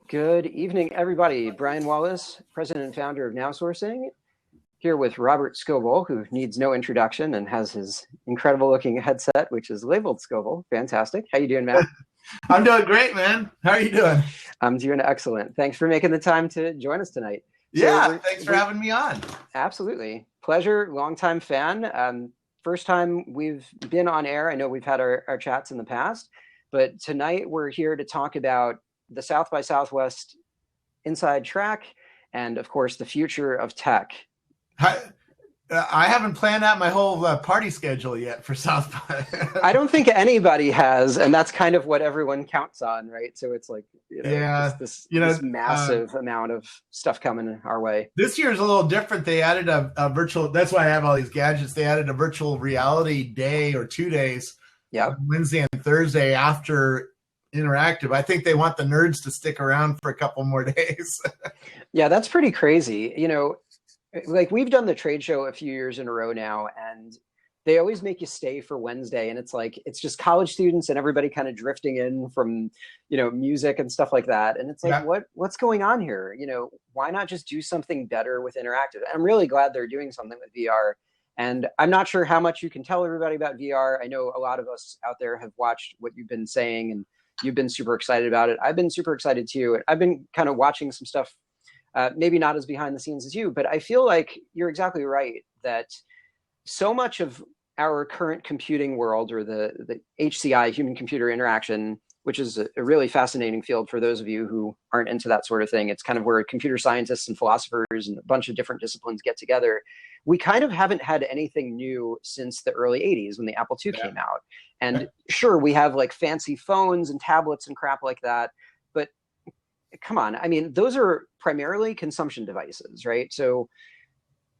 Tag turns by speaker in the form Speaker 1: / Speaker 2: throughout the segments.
Speaker 1: Good evening, everybody. Brian Wallace, president and founder of NowSourcing, here with Robert Scoble, who needs no introduction and has his incredible-looking headset, which is labeled Scoble. Fantastic. How you doing, Matt?
Speaker 2: I'm doing great, man. How are you doing?
Speaker 1: I'm doing excellent. Thanks for making the time to join us tonight.
Speaker 2: Yeah, thanks for having me on.
Speaker 1: Absolutely. Pleasure. Longtime fan. First time we've been on air. I know we've had our chats in the past, but tonight we're here to talk about the South by Southwest inside track, and of course the future of tech.
Speaker 2: I haven't planned out my whole party schedule yet for South by.
Speaker 1: I don't think anybody has, and that's kind of what everyone counts on, right? So it's like, this massive amount of stuff coming our way.
Speaker 2: This year is a little different. They added a virtual. That's why I have all these gadgets. They added a virtual reality day or 2 days.
Speaker 1: Yeah,
Speaker 2: Wednesday and Thursday after interactive. I think they want the nerds to stick around for a couple more days.
Speaker 1: Yeah, that's pretty crazy. You know, like we've done the trade show a few years in a row now, and they always make you stay for Wednesday, and it's like it's just college students and everybody kind of drifting in from, music and stuff like that. And it's like, what's going on here? Why not just do something better with interactive? I'm really glad they're doing something with VR. And I'm not sure how much you can tell everybody about VR. I know a lot of us out there have watched what you've been saying, and you've been super excited about it. I've been super excited too. I've been kind of watching some stuff, maybe not as behind the scenes as you, but I feel like you're exactly right that so much of our current computing world, or the HCI, human computer interaction, which is a really fascinating field for those of you who aren't into that sort of thing. It's kind of where computer scientists and philosophers and a bunch of different disciplines get together. We kind of haven't had anything new since the early 80s when the Apple II came out. And sure, we have like fancy phones and tablets and crap like that, but come on, I mean, those are primarily consumption devices, right? So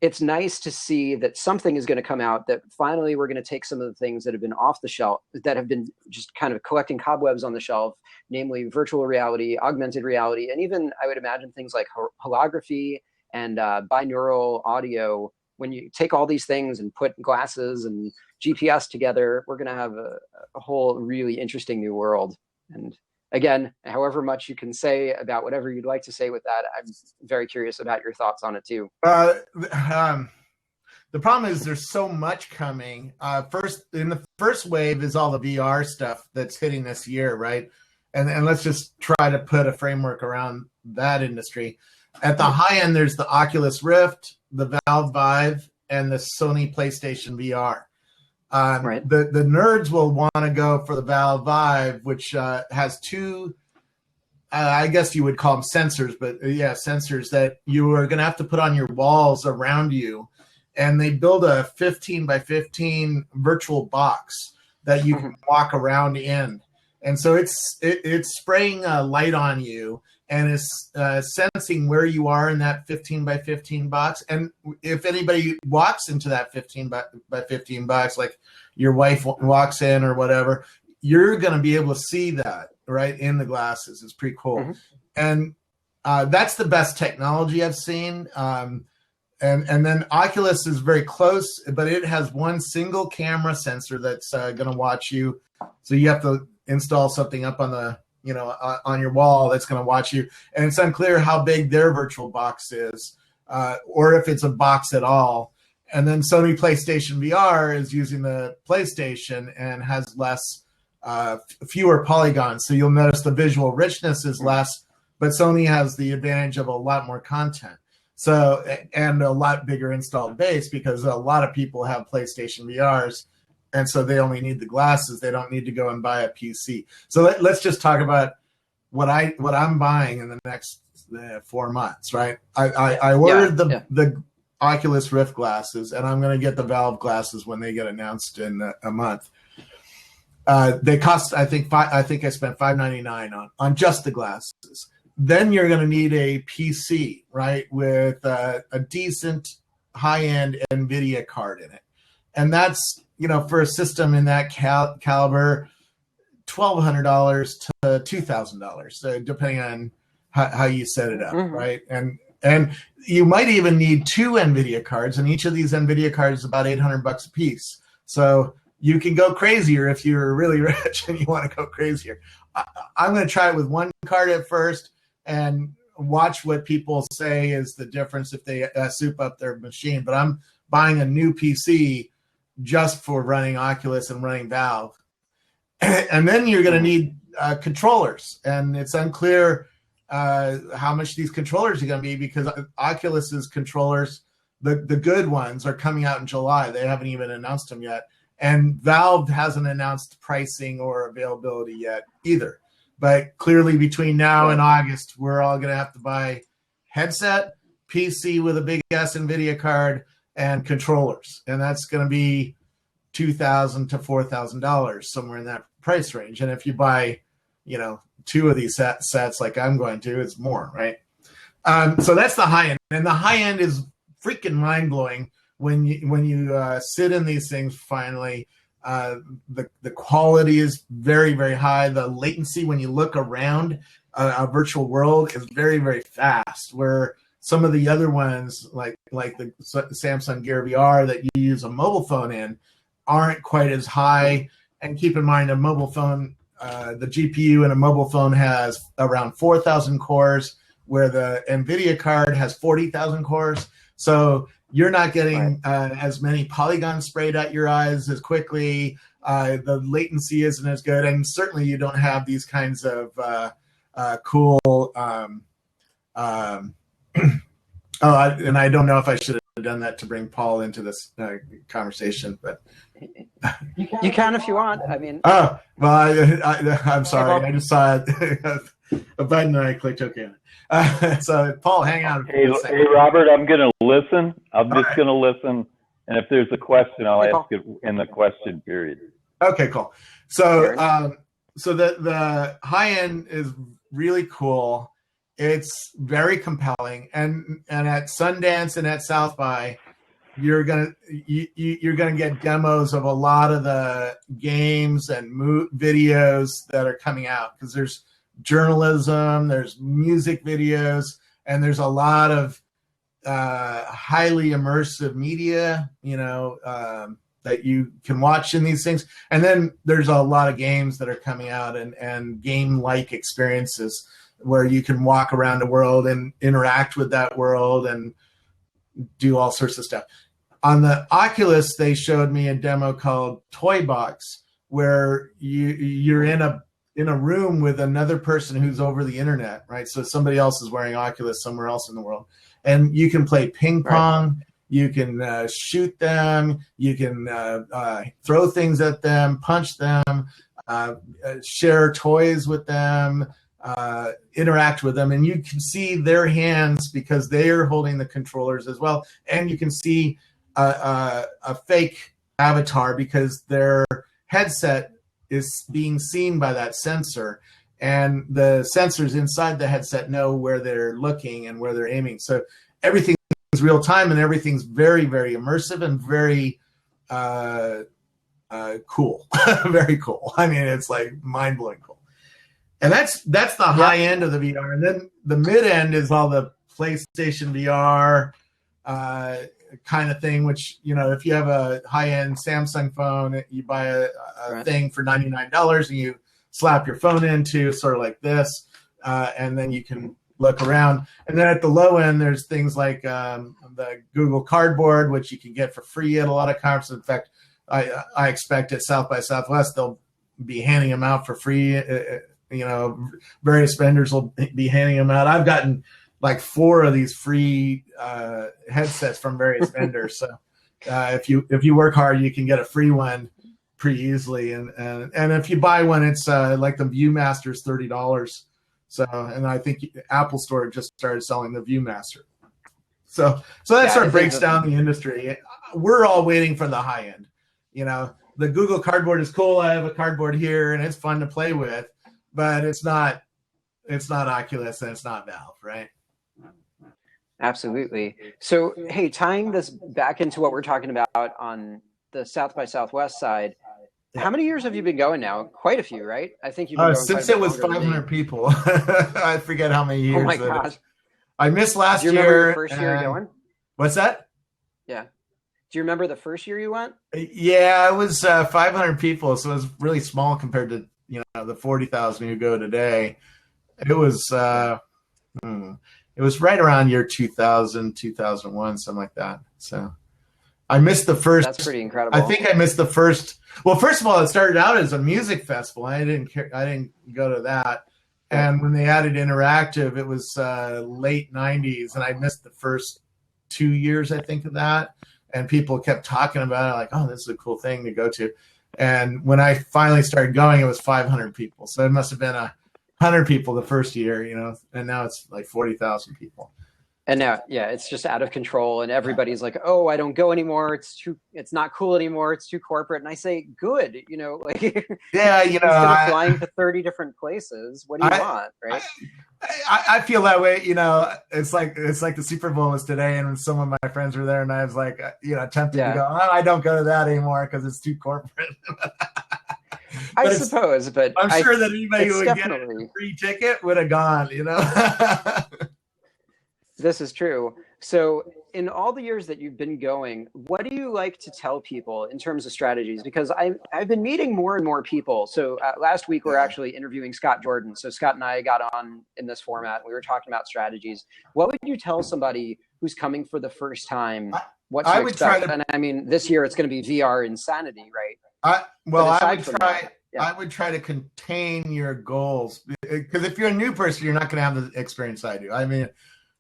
Speaker 1: it's nice to see that something is going to come out that finally we're going to take some of the things that have been off the shelf, that have been just kind of collecting cobwebs on the shelf, namely virtual reality, augmented reality, and even I would imagine things like holography and binaural audio. When you take all these things and put glasses and GPS together, we're going to have a whole really interesting new world. And again, however much you can say about whatever you'd like to say with that, I'm very curious about your thoughts on it too.
Speaker 2: The problem is there's so much coming. In the first wave is all the VR stuff that's hitting this year, right? And let's just try to put a framework around that industry. At the high end, there's the Oculus Rift, the Valve Vive, and the Sony PlayStation VR.
Speaker 1: Right.
Speaker 2: The nerds will want to go for the Valve Vive, which has two, I guess you would call them sensors, but sensors that you are going to have to put on your walls around you. And they build a 15 by 15 virtual box that you can walk around in. And so it's spraying light on you, and is sensing where you are in that 15 by 15 box. And if anybody walks into that 15 by 15 box, like your wife walks in or whatever, you're going to be able to see that right in the glasses. It's pretty cool. And that's the best technology I've seen. And then Oculus is very close, but it has one single camera sensor that's going to watch you. So you have to install something up on the on your wall that's going to watch you. And it's unclear how big their virtual box is, or if it's a box at all. And then Sony PlayStation VR is using the PlayStation and has fewer polygons. So you'll notice the visual richness is less, but Sony has the advantage of a lot more content. So, and a lot bigger installed base, because a lot of people have PlayStation VRs. And so they only need the glasses. They don't need to go and buy a PC. So let's just talk about what I'm buying in the next 4 months, right? I ordered the Oculus Rift glasses, and I'm going to get the Valve glasses when they get announced in a month. They cost, I think I spent $5.99 on just the glasses. Then you're going to need a PC, right, with a decent high-end NVIDIA card in it, and that's, for a system in that caliber, $1,200 to $2,000, so depending on how you set it up, right? And you might even need 2 NVIDIA cards, and each of these NVIDIA cards is about $800 a piece. So you can go crazier if you're really rich and you want to go crazier. I'm going to try it with one card at first, and watch what people say is the difference if they soup up their machine. But I'm buying a new PC just for running Oculus and running Valve. And then you're going to need controllers, and it's unclear how much these controllers are going to be, because Oculus's controllers, the good ones, are coming out in July. They haven't even announced them yet. And Valve hasn't announced pricing or availability yet either. But clearly between now and August, we're all going to have to buy headset, PC with a big ass NVIDIA card, and controllers. And that's going to be $2,000 to $4,000, somewhere in that price range. And if you buy, two of these sets like I'm going to, it's more, right? So that's the high end. And the high end is freaking mind-blowing when you sit in these things finally. The quality is very, very high. The latency when you look around a virtual world is very, very fast, where some of the other ones, like the Samsung Gear VR that you use a mobile phone in, aren't quite as high. And keep in mind, a mobile phone, the GPU in a mobile phone has around 4,000 cores, where the NVIDIA card has 40,000 cores. So you're not getting as many polygons sprayed at your eyes as quickly. The latency isn't as good. And certainly you don't have these kinds of cool... and I don't know if I should have done that to bring Paul into this conversation, but...
Speaker 1: You can if you want. I mean...
Speaker 2: Oh, well, I'm sorry. I just saw a button and I clicked OK on it. So, Paul, hang on.
Speaker 3: Hey, Robert, I'm going to listen. I'm just going to listen. And if there's a question, I'll ask it in the question period.
Speaker 2: Okay, cool. So, the high end is really cool. It's very compelling. And at Sundance and at South by, you're gonna get demos of a lot of the games and videos that are coming out, because there's journalism, there's music videos, and there's a lot of highly immersive media, that you can watch in these things. And then there's a lot of games that are coming out, and game-like experiences where you can walk around the world and interact with that world and do all sorts of stuff. On the Oculus, they showed me a demo called Toy Box, where you're in a room with another person who's over the internet, right? So somebody else is wearing Oculus somewhere else in the world, and you can play ping pong, you can shoot them, you can throw things at them, punch them, share toys with them, interact with them, and you can see their hands because they are holding the controllers as well, and you can see a fake avatar because their headset is being seen by that sensor, and the sensors inside the headset know where they're looking and where they're aiming. So everything is real time, and everything's very, very immersive and very cool. Very cool. I mean, it's like mind-blowing cool. And that's the high end of the VR. And then the mid end is all the PlayStation VR kind of thing, which, if you have a high-end Samsung phone, you buy a thing for $99 and you slap your phone into, sort of like this, and then you can look around. And then at the low end, there's things like the Google Cardboard, which you can get for free at a lot of conferences. In fact, I expect at South by Southwest, they'll be handing them out for free. Various vendors will be handing them out. I've gotten like 4 of these free headsets from various vendors. So if you work hard, you can get a free one pretty easily. And if you buy one, it's like the ViewMaster is $30. So, and I think Apple Store just started selling the ViewMaster. So that sort of breaks down the industry. We're all waiting for the high end. The Google Cardboard is cool. I have a cardboard here, and it's fun to play with, but it's not Oculus and it's not Valve, right?
Speaker 1: Absolutely. So, hey, tying this back into what we're talking about on the South by Southwest side, how many years have you been going now? Quite a few, right? I think you've been going
Speaker 2: since it was 500 people. I forget how many years.
Speaker 1: Oh my God.
Speaker 2: I missed last year.
Speaker 1: Do you remember the first year going?
Speaker 2: What's that?
Speaker 1: Yeah. Do you remember the first year you went?
Speaker 2: Yeah, it was 500 people, so it was really small compared to the 40,000 who go today. It was It was right around year 2000, 2001, something like that. So I missed the first.
Speaker 1: That's pretty incredible.
Speaker 2: I think I missed the first. Well, first of all, it started out as a music festival. I didn't go to that. And when they added interactive, it was late 90s, and I missed the first 2 years, I think, of that. And people kept talking about it, like, oh, this is a cool thing to go to. And when I finally started going, it was 500 people. So it must have been 100 people the first year, and now it's like 40,000 people.
Speaker 1: And now, it's just out of control, and everybody's like, "Oh, I don't go anymore. It's not cool anymore. It's too corporate." And I say, "Good, like, instead of flying to 30 different places, what do you want, right?"
Speaker 2: I feel that way. It's like the Super Bowl was today, and some of my friends were there, and I was like, tempted to go. Oh, I don't go to that anymore because it's too corporate.
Speaker 1: I suppose, but
Speaker 2: I'm sure that anybody who would get a free ticket would have gone.
Speaker 1: This is true. So in all the years that you've been going, what do you like to tell people in terms of strategies? Because I've been meeting more and more people. So last week, we were actually interviewing Scott Jordan. So Scott and I got on in this format. We were talking about strategies. What would you tell somebody who's coming for the first time what to expect? And I mean, this year it's going to be VR insanity, right?
Speaker 2: I would try to contain your goals, because if you're a new person, you're not going to have the experience I do. I mean,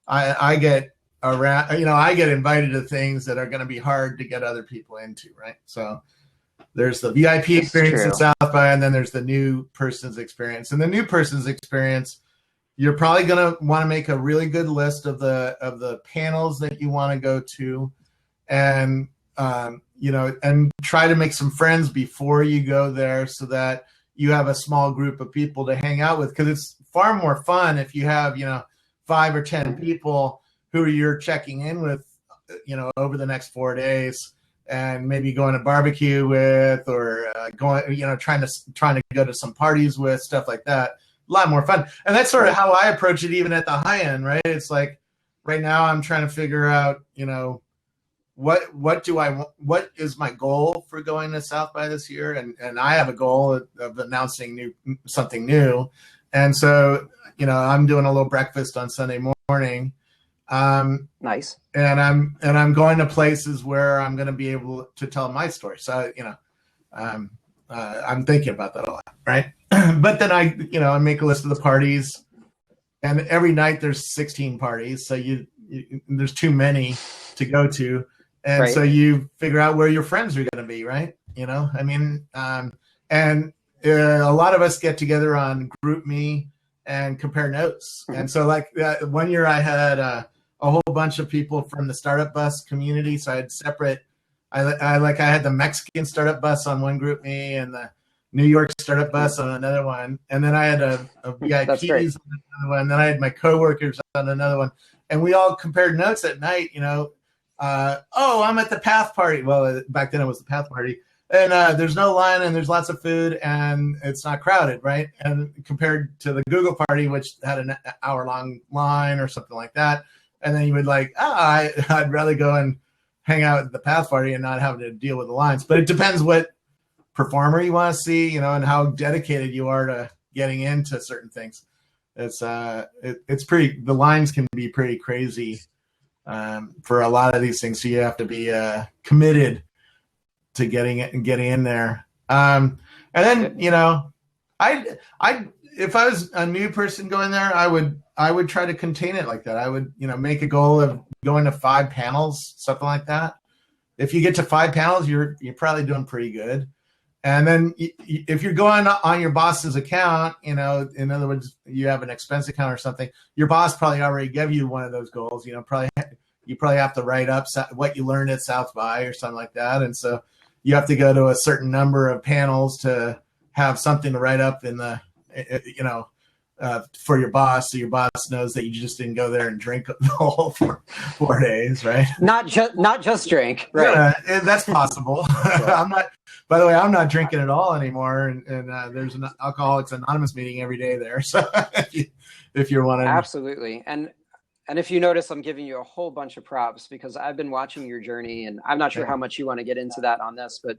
Speaker 2: I get around, I get invited to things that are going to be hard to get other people into, right? So there's the VIP experience in South by, and then there's the new person's experience. And the new person's experience, you're probably going to want to make a really good list of the panels that you want to go to, and and try to make some friends before you go there, so that you have a small group of people to hang out with, because it's far more fun if you have 5 or 10 people who you're checking in with, over the next 4 days, and maybe going to barbecue with, or trying to go to some parties with, stuff like that. A lot more fun. And that's sort of how I approach it, even at the high end, right? It's like right now I'm trying to figure out, what is my goal for going to South by this year? And I have a goal of announcing something new. And so, I'm doing a little breakfast on Sunday morning.
Speaker 1: Nice.
Speaker 2: And I'm going to places where I'm going to be able to tell my story. So, I'm thinking about that a lot, right? But then I make a list of the parties, and every night there's 16 parties. So there's too many to go to. And so you figure out where your friends are going to be, right? And a lot of us get together on GroupMe and compare notes. Mm-hmm. And so like one year I had a whole bunch of people from the startup bus community. So I had separate, I had the Mexican startup bus on one GroupMe and the New York startup bus on another one. And then I had a VIPs on another one. And then I had my coworkers on another one. And we all compared notes at night, I'm at the Path Party. Well, back then it was the Path Party. And there's no line, and there's lots of food, and it's not crowded, right? And compared to the Google Party, which had an hour-long line or something like that. And then you would I'd rather go and hang out at the Path Party and not having to deal with the lines. But it depends what performer you want to see, and how dedicated you are to getting into certain things. It's pretty, the lines can be pretty crazy for a lot of these things. So you have to be committed to getting in there. And then, if I was a new person going there, I would try to contain it like that. I would, make a goal of going to 5 panels, something like that. If you get to 5 panels, you're probably doing pretty good. And then if you're going on your boss's account, in other words, you have an expense account or something, your boss probably already gave you one of those goals. You probably have to write up what you learned at South by or something like that. And so you have to go to a certain number of panels to have something to write up in the, for your boss, so your boss knows that you just didn't go there and drink the whole 4 days, right?
Speaker 1: Not just drink, right?
Speaker 2: Yeah, that's possible. By the way, I'm not drinking at all anymore, and there's an Alcoholics Anonymous meeting every day there. So if you're wondering,
Speaker 1: absolutely. And And if you notice, I'm giving you a whole bunch of props because I've been watching your journey, and I'm not sure how much you want to get into that on this, but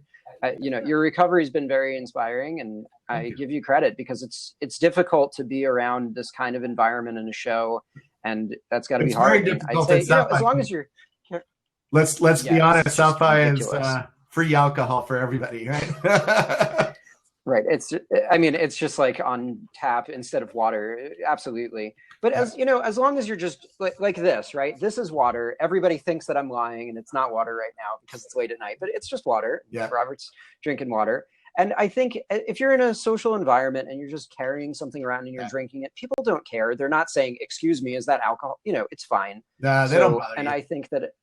Speaker 1: your recovery has been very inspiring, and I give you credit because it's difficult to be around this kind of environment in a show, and that's got to be hard.
Speaker 2: Very difficult.
Speaker 1: I'd say, as long as you're
Speaker 2: let's be honest, South by is free alcohol for everybody, right?
Speaker 1: Right. It's just like on tap instead of water. Absolutely. But as long as you're just like this, right? This is water. Everybody thinks that I'm lying and it's not water right now because it's late at night, but it's just water.
Speaker 2: Yeah.
Speaker 1: Robert's drinking water. And I think if you're in a social environment and you're just carrying something around and you're drinking it, people don't care. They're not saying, "Excuse me, is that alcohol?" It's fine.
Speaker 2: No, they don't bother you.
Speaker 1: And I think that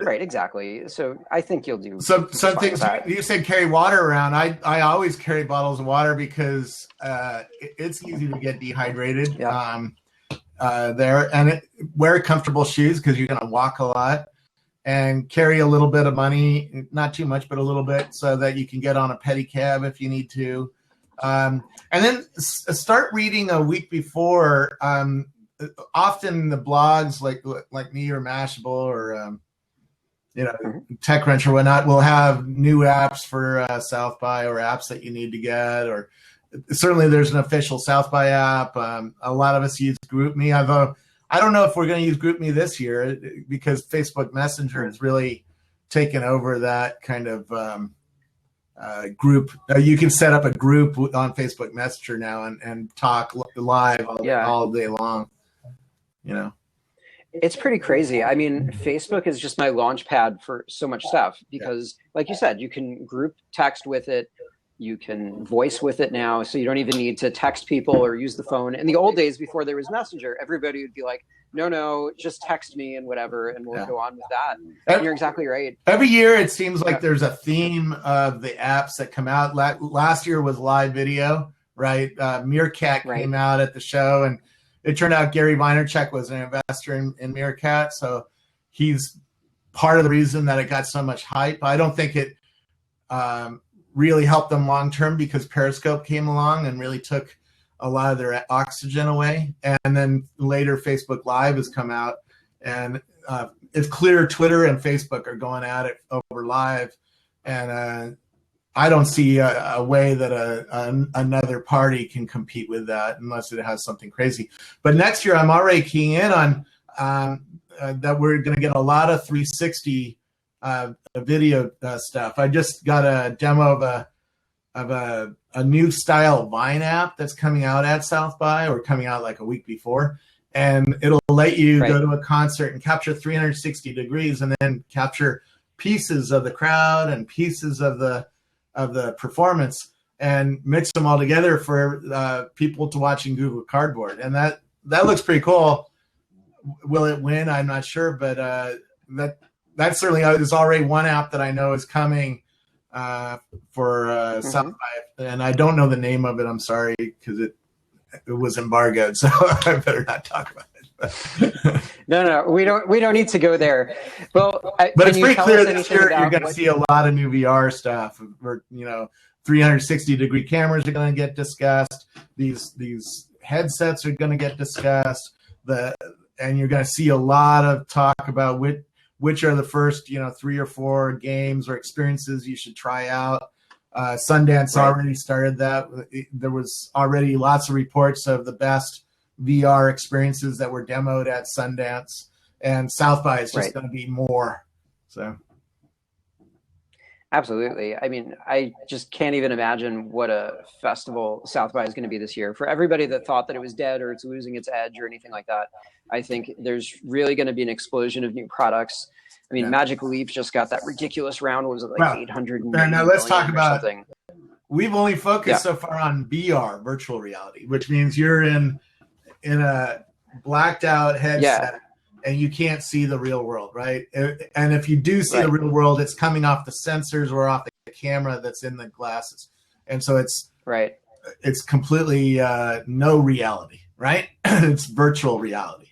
Speaker 1: right, exactly. So I think you'll do
Speaker 2: some things. You said carry water around. I always carry bottles of water because it's easy to get dehydrated.
Speaker 1: Yeah.
Speaker 2: There, and wear comfortable shoes because you're going to walk a lot, and carry a little bit of money, not too much, but a little bit, so that you can get on a pedicab if you need to. And then start reading a week before. Often the blogs like me or Mashable or TechCrunch or whatnot will have new apps for South by, or apps that you need to get, or certainly there's an official South by app. A lot of us use GroupMe, although I don't know if we're going to use GroupMe this year because Facebook Messenger has really taken over that kind of group. You can set up a group on Facebook Messenger now and talk live all day long.
Speaker 1: It's pretty crazy. I mean, Facebook is just my launch pad for so much stuff because, like you said, you can group text with it. You can voice with it now, so you don't even need to text people or use the phone. In the old days, before there was Messenger, everybody would be like, no, just text me and whatever, and we'll go on with that. And you're exactly right.
Speaker 2: Every year, it seems like there's a theme of the apps that come out. Last year was live video, right? Meerkat came out at the show, and it turned out Gary Vaynerchuk was an investor in Meerkat, so he's part of the reason that it got so much hype. I don't think it really helped them long term because Periscope came along and really took a lot of their oxygen away. And then later Facebook Live has come out, and it's clear Twitter and Facebook are going at it over live. And I don't see a way that another party can compete with that unless it has something crazy. But next year, I'm already keying in on that we're going to get a lot of 360 video stuff. I just got a demo of a new style Vine app that's coming out at South by, or coming out like a week before, and it'll let you go to a concert and capture 360 degrees, and then capture pieces of the crowd and pieces of the performance, and mix them all together for people to watch in Google Cardboard. And that looks pretty cool. Will it win? I'm not sure, but that certainly is already one app that I know is coming for South by, and I don't know the name of it. I'm sorry, because it was embargoed, so I better not talk about it.
Speaker 1: No, we don't need to go there. Well,
Speaker 2: but it's pretty clear this year you're going to see a lot of new VR stuff. 360 degree cameras are going to get discussed. These headsets are going to get discussed. And you're going to see a lot of talk about which are the first 3 or 4 games or experiences you should try out. Sundance already started that. There was already lots of reports of the best VR experiences that were demoed at Sundance, and South by is just going to be more. So,
Speaker 1: absolutely. I mean, I just can't even imagine what a festival South by is going to be this year. For everybody that thought that it was dead or it's losing its edge or anything like that, I think there's really going to be an explosion of new products. I mean, Magic Leap just got that ridiculous round. What was it, like 800?
Speaker 2: Now let's talk about something. We've only focused so far on VR, virtual reality, which means you're in a blacked out headset and you can't see the real world, right? And if you do see the real world, it's coming off the sensors or off the camera that's in the glasses. And so it's completely no reality, right? It's virtual reality.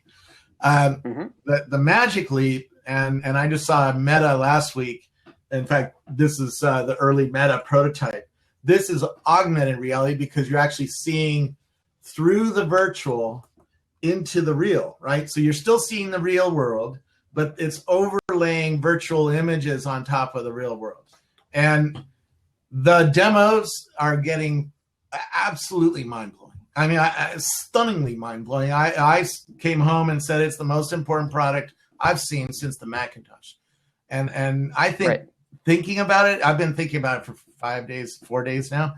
Speaker 2: The Magic Leap, and I just saw Meta last week. In fact, this is the early Meta prototype. This is augmented reality because you're actually seeing through the virtual into the real, right? So you're still seeing the real world, but it's overlaying virtual images on top of the real world. And the demos are getting absolutely mind-blowing. I mean, stunningly mind-blowing. I came home and said it's the most important product I've seen since the Macintosh. And I think thinking about it, I've been thinking about it for 4 days now.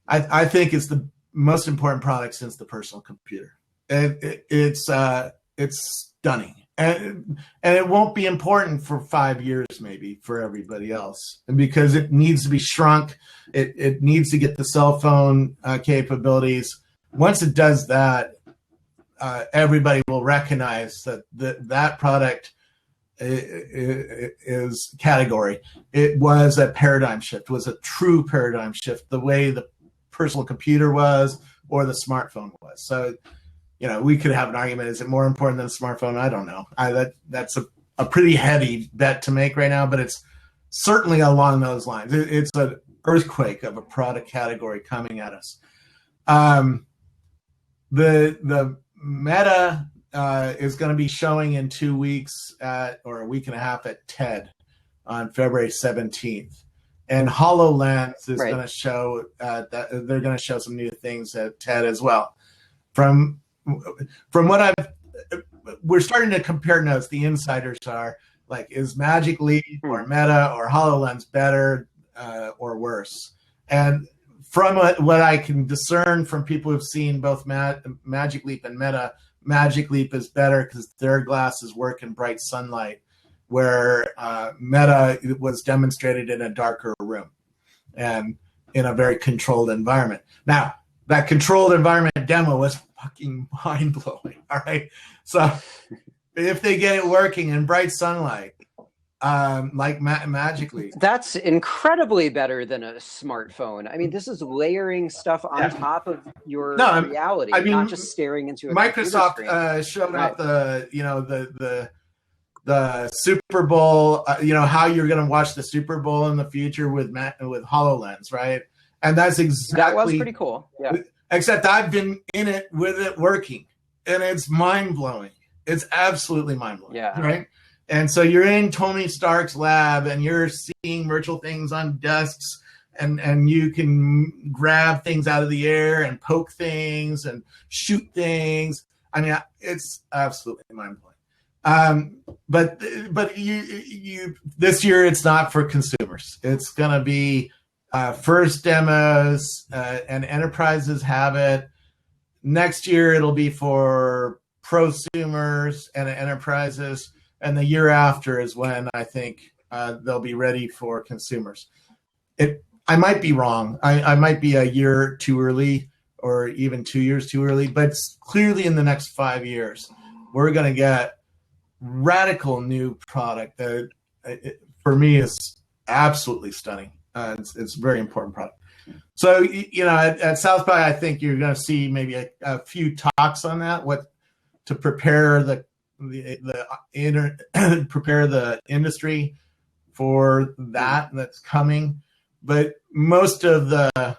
Speaker 2: I think it's the most important product since the personal computer. It's stunning. And it won't be important for 5 years, maybe, for everybody else, because it needs to be shrunk. It needs to get the cell phone capabilities. Once it does that, everybody will recognize that product is category. It was a paradigm shift, was a true paradigm shift, the way the personal computer was or the smartphone was. So, we could have an argument. Is it more important than a smartphone? I don't know. That's a pretty heavy bet to make right now, but it's certainly along those lines. It's an earthquake of a product category coming at us. The Meta is going to be showing in 2 weeks or a week and a half at TED on February 17th. And HoloLens is going to show that they're going to show some new things at TED as well. From what we're starting to compare notes. The insiders are like, is Magic Leap or Meta or HoloLens better or worse? And from what I can discern from people who've seen both Magic Leap and Meta, Magic Leap is better because their glasses work in bright sunlight, where Meta was demonstrated in a darker room and in a very controlled environment. Now, that controlled environment demo was fucking mind-blowing, all right? So if they get it working in bright sunlight, like Magic Leap.
Speaker 1: That's incredibly better than a smartphone. I mean, this is layering stuff on top of your reality, not just staring into a
Speaker 2: Microsoft showed up the Super Bowl, how you're going to watch the Super Bowl in the future with HoloLens, right? And that's exactly...
Speaker 1: That was pretty cool, yeah.
Speaker 2: Except I've been in it with it working, and it's mind-blowing. It's absolutely mind-blowing, right? And so you're in Tony Stark's lab, and you're seeing virtual things on desks, and you can grab things out of the air and poke things and shoot things. I mean, it's absolutely mind-blowing. But you this year it's not for consumers. It's gonna be first demos, and enterprises have it. Next year it'll be for prosumers and enterprises, and the year after is when I think they'll be ready for consumers. I might be wrong. I might be a year too early, or even 2 years too early, but it's clearly in the next 5 years we're going to get radical new product that for me is absolutely stunning. It's a very important product. So, at South by, I think you're going to see maybe a few talks on that, what to prepare prepare the industry for that's coming. But most of the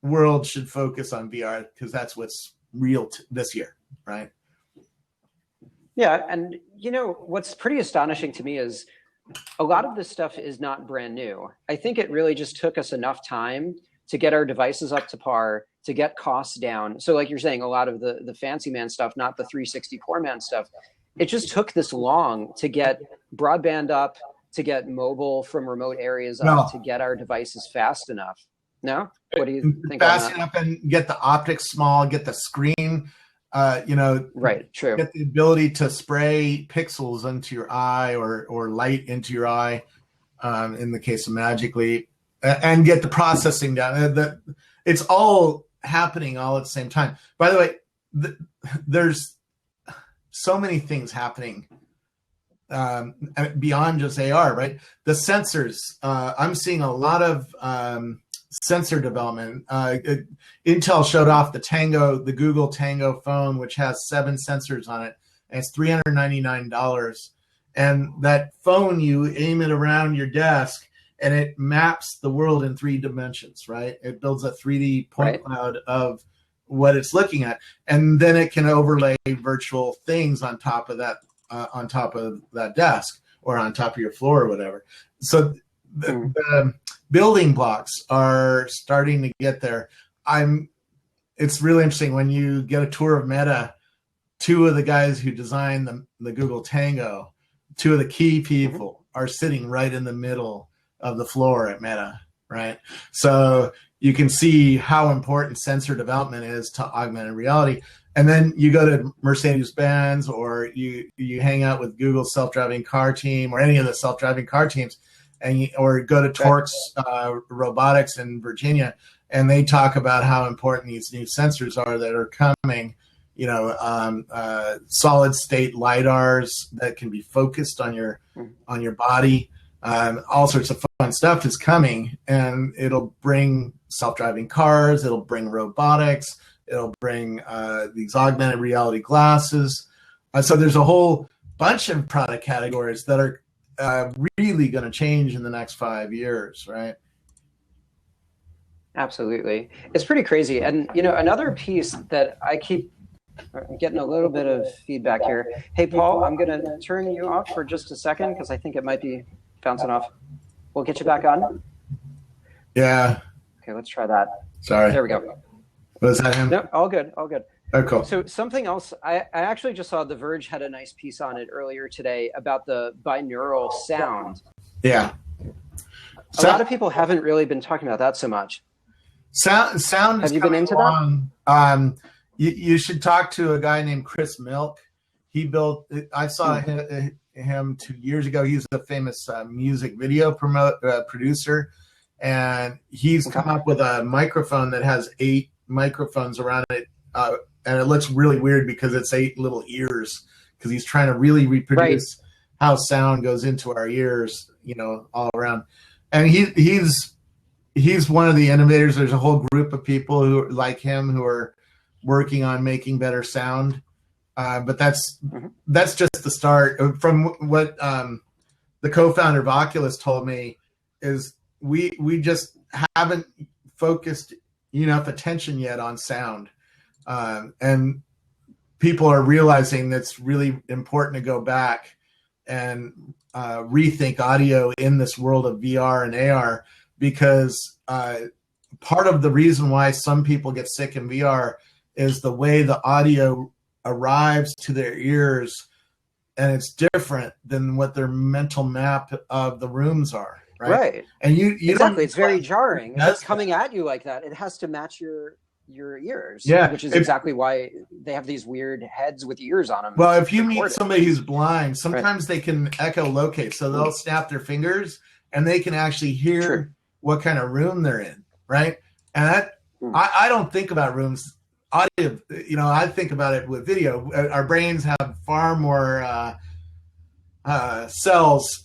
Speaker 2: world should focus on VR because that's what's real this year, right?
Speaker 1: Yeah, and what's pretty astonishing to me is a lot of this stuff is not brand new. I think it really just took us enough time to get our devices up to par, to get costs down. So like you're saying, a lot of the fancy man stuff, not the 364 man stuff, it just took this long to get broadband up, to get mobile from remote areas up, to get our devices fast enough. No? What do you think?
Speaker 2: Fast enough and get the optics small, get the screen,
Speaker 1: right, true.
Speaker 2: Get the ability to spray pixels into your eye or light into your eye, in the case of Magic Leap, and get the processing down. It's all happening all at the same time. By the way, there's so many things happening beyond just AR, right? The sensors, I'm seeing a lot of sensor development. Intel showed off the Google Tango phone, which has 7 sensors on it, and it's $399. And that phone, you aim it around your desk, and it maps the world in 3 dimensions, right? It builds a 3D point cloud of what it's looking at, and then it can overlay virtual things on top of that desk or on top of your floor or whatever. So the building blocks are starting to get there. It's really interesting when you get a tour of Meta. Two of the guys who designed the Google Tango, two of the key people are sitting right in the middle of the floor at Meta, right? So you can see how important sensor development is to augmented reality. And then you go to Mercedes-Benz, or you hang out with Google's self-driving car team or any of the self-driving car teams, or go to Torque's robotics in Virginia, and they talk about how important these new sensors are that are coming. Solid state lidars that can be focused on your body. All sorts of fun stuff is coming, and it'll bring self-driving cars. It'll bring robotics. It'll bring these augmented reality glasses. So there's a whole bunch of product categories that are really going to change in the next 5 years, right?
Speaker 1: Absolutely. It's pretty crazy. And, another piece that I'm getting a little bit of feedback here. Hey, Paul, I'm going to turn you off for just a second because I think it might be bouncing off. We'll get you back on.
Speaker 2: Yeah.
Speaker 1: Okay, let's try that.
Speaker 2: Sorry.
Speaker 1: There we go.
Speaker 2: Was that him?
Speaker 1: No, all good, all good.
Speaker 2: Oh, cool.
Speaker 1: So something else, I actually just saw The Verge had a nice piece on it earlier today about the binaural sound.
Speaker 2: Yeah.
Speaker 1: A lot of people haven't really been talking about that so much.
Speaker 2: Sound.
Speaker 1: Have you been into that?
Speaker 2: You should talk to a guy named Chris Milk. I saw him 2 years ago. He's a famous music video producer, and he's come up with a microphone that has 8 microphones around it, and it looks really weird because it's 8 little ears, because he's trying to really reproduce how sound goes into our ears, all around. And he's one of the innovators. There's a whole group of people who like him who are working on making better sound, but that's just the start. From what the co-founder of Oculus told me is we just haven't focused enough attention yet on sound, and people are realizing that's really important to go back and rethink audio in this world of VR and AR, because part of the reason why some people get sick in VR is the way the audio arrives to their ears, and it's different than what their mental map of the rooms are. Right. And you
Speaker 1: exactly. It's very jarring. It's coming at you like that. It has to match your ears.
Speaker 2: Yeah.
Speaker 1: Which is exactly why they have these weird heads with ears on them.
Speaker 2: Well, if you meet somebody who's blind, sometimes they can echolocate. So they'll snap their fingers and they can actually hear what kind of room they're in. Right. And that I don't think about rooms audio, I think about it with video. Our brains have far more cells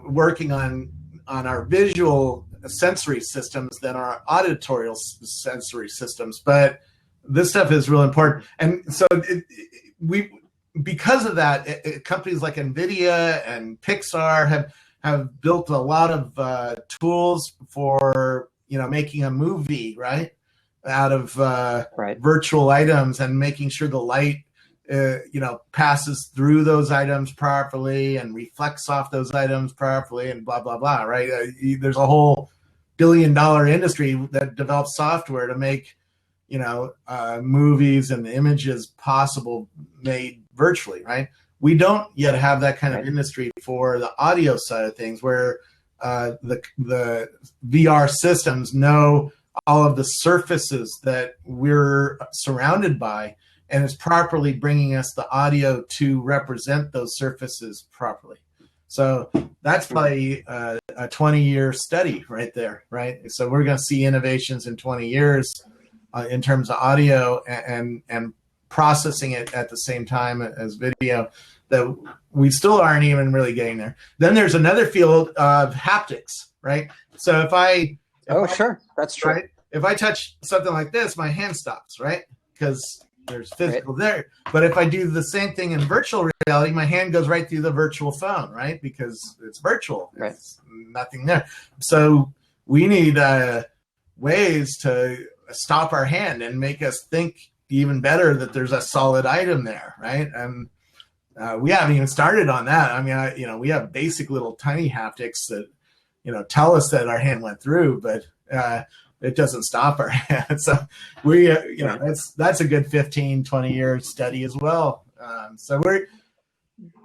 Speaker 2: working on our visual sensory systems than our auditory sensory systems. But this stuff is real important. And so because of that, companies like NVIDIA and Pixar have built a lot of tools for, making a movie, right, out of virtual items, and making sure the light passes through those items properly and reflects off those items properly, and blah, blah, blah, right? There's a whole billion-dollar industry that develops software to make, movies and images possible made virtually, right? We don't yet have that kind of industry for the audio side of things, where the VR systems know all of the surfaces that we're surrounded by, and it's properly bringing us the audio to represent those surfaces properly. So that's probably a 20-year study right there, right? So we're going to see innovations in 20 years in terms of audio and processing it at the same time as video that we still aren't even really getting there. Then there's another field of haptics, right? So
Speaker 1: that's true.
Speaker 2: Right? If I touch something like this, my hand stops, right? Because there's physical there. But if I do the same thing in virtual reality, my hand goes right through the virtual phone, right? Because it's virtual. There's nothing there. So we need ways to stop our hand and make us think even better that there's a solid item there, right? And we haven't even started on that. I mean, we have basic little tiny haptics that, tell us that our hand went through, but it doesn't stop our hand. So we, that's a good 15, 20 year study as well. So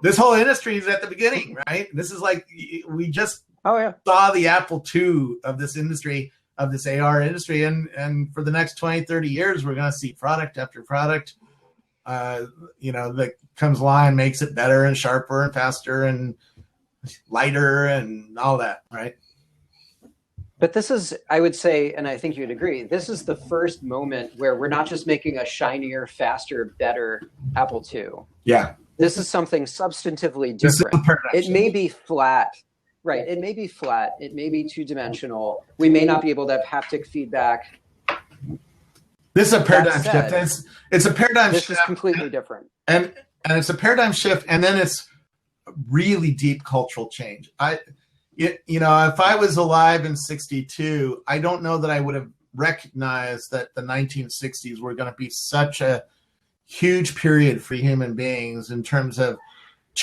Speaker 2: this whole industry is at the beginning, right? This is like, we just saw the Apple II of this industry, of this AR industry. And for the next 20, 30 years, we're going to see product after product, that comes along and makes it better and sharper and faster and lighter and all that, right?
Speaker 1: But this is, I would say, and I think you'd agree, this is the first moment where we're not just making a shinier, faster, better Apple II.
Speaker 2: Yeah.
Speaker 1: This is something substantively different. It may be flat. Right. It may be flat. It may be two-dimensional. We may not be able to have haptic feedback.
Speaker 2: This is a paradigm shift. It's a paradigm shift.
Speaker 1: This is completely different.
Speaker 2: And it's a paradigm shift, and then it's really deep cultural change. If I was alive in 62, I don't know that I would have recognized that the 1960s were going to be such a huge period for human beings in terms of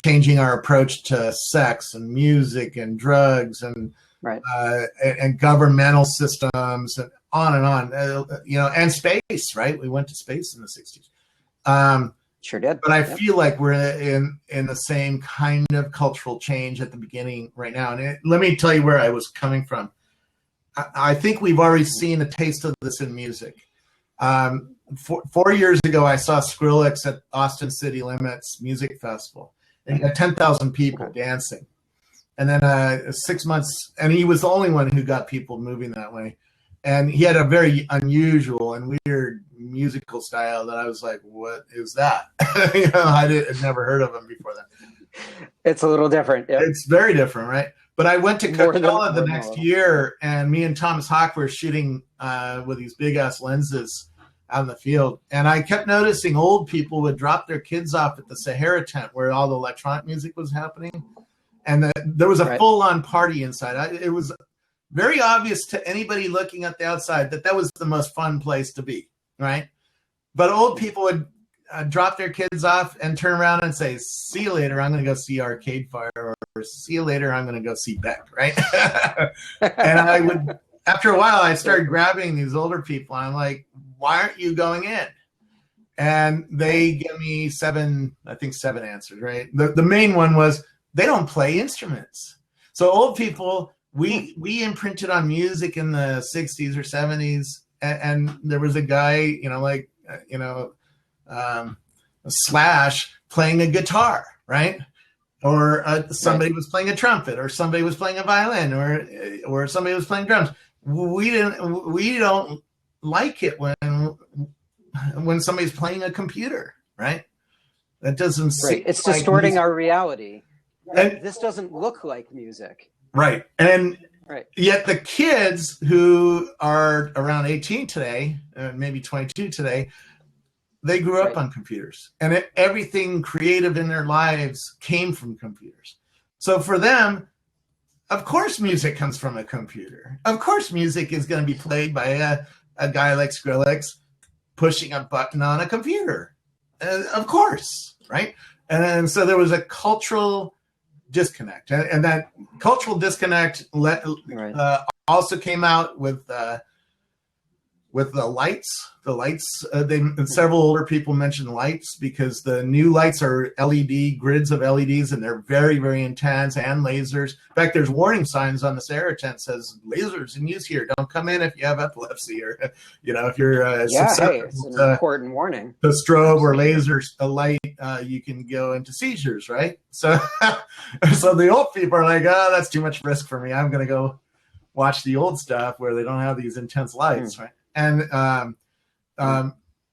Speaker 2: changing our approach to sex and music and drugs and and governmental systems and on, and space, right? We went to space in the 60s.
Speaker 1: Sure did.
Speaker 2: But I feel like we're in the same kind of cultural change at the beginning right now. And let me tell you where I was coming from. I think we've already seen a taste of this in music. 4 years ago, I saw Skrillex at Austin City Limits Music Festival. And he had 10,000 people dancing. And then 6 months, and he was the only one who got people moving that way. And he had a very unusual and weird musical style that I was like, what is that? I'd never heard of him before that.
Speaker 1: It's a little different. Yep.
Speaker 2: It's very different, right? But I went to Coachella the next year, and me and Thomas Hawk were shooting with these big-ass lenses out in the field. And I kept noticing old people would drop their kids off at the Sahara tent where all the electronic music was happening. And there was a full-on party inside. It was very obvious to anybody looking at the outside that was the most fun place to be, right? But old people would drop their kids off and turn around and say, see you later, I'm going to go see Arcade Fire, or see you later, I'm going to go see Beck, right? And I would, after a while, I started grabbing these older people. And I'm like, why aren't you going in? And they give me seven answers, right? The main one was, they don't play instruments. So old people, we imprinted on music in the 60s or 70s, and there was a guy, Slash playing a guitar, right? Or somebody was playing a trumpet, or somebody was playing a violin, or somebody was playing drums. We don't like it when somebody's playing a computer, right? That doesn't seem
Speaker 1: It's
Speaker 2: like
Speaker 1: distorting
Speaker 2: music.
Speaker 1: our reality.
Speaker 2: And
Speaker 1: this doesn't look like music.
Speaker 2: Right. And yet the kids who are around 18 today, maybe 22 today, they grew up on computers. And everything creative in their lives came from computers. So for them, of course music comes from a computer. Of course music is going to be played by a guy like Skrillex pushing a button on a computer. Of course, right? And so there was a cultural disconnect, and that cultural disconnect also came out with the lights. Several older people mentioned lights, because the new lights are LED grids of LEDs, and they're very, very intense, and lasers. In fact, there's warning signs on the Sahara tent says lasers in use here. Don't come in if you have epilepsy, or if you're
Speaker 1: it's an important warning.
Speaker 2: The strobe or lasers, a light, you can go into seizures, right? So, so the old people are like, oh, that's too much risk for me. I'm going to go watch the old stuff where they don't have these intense lights, right? And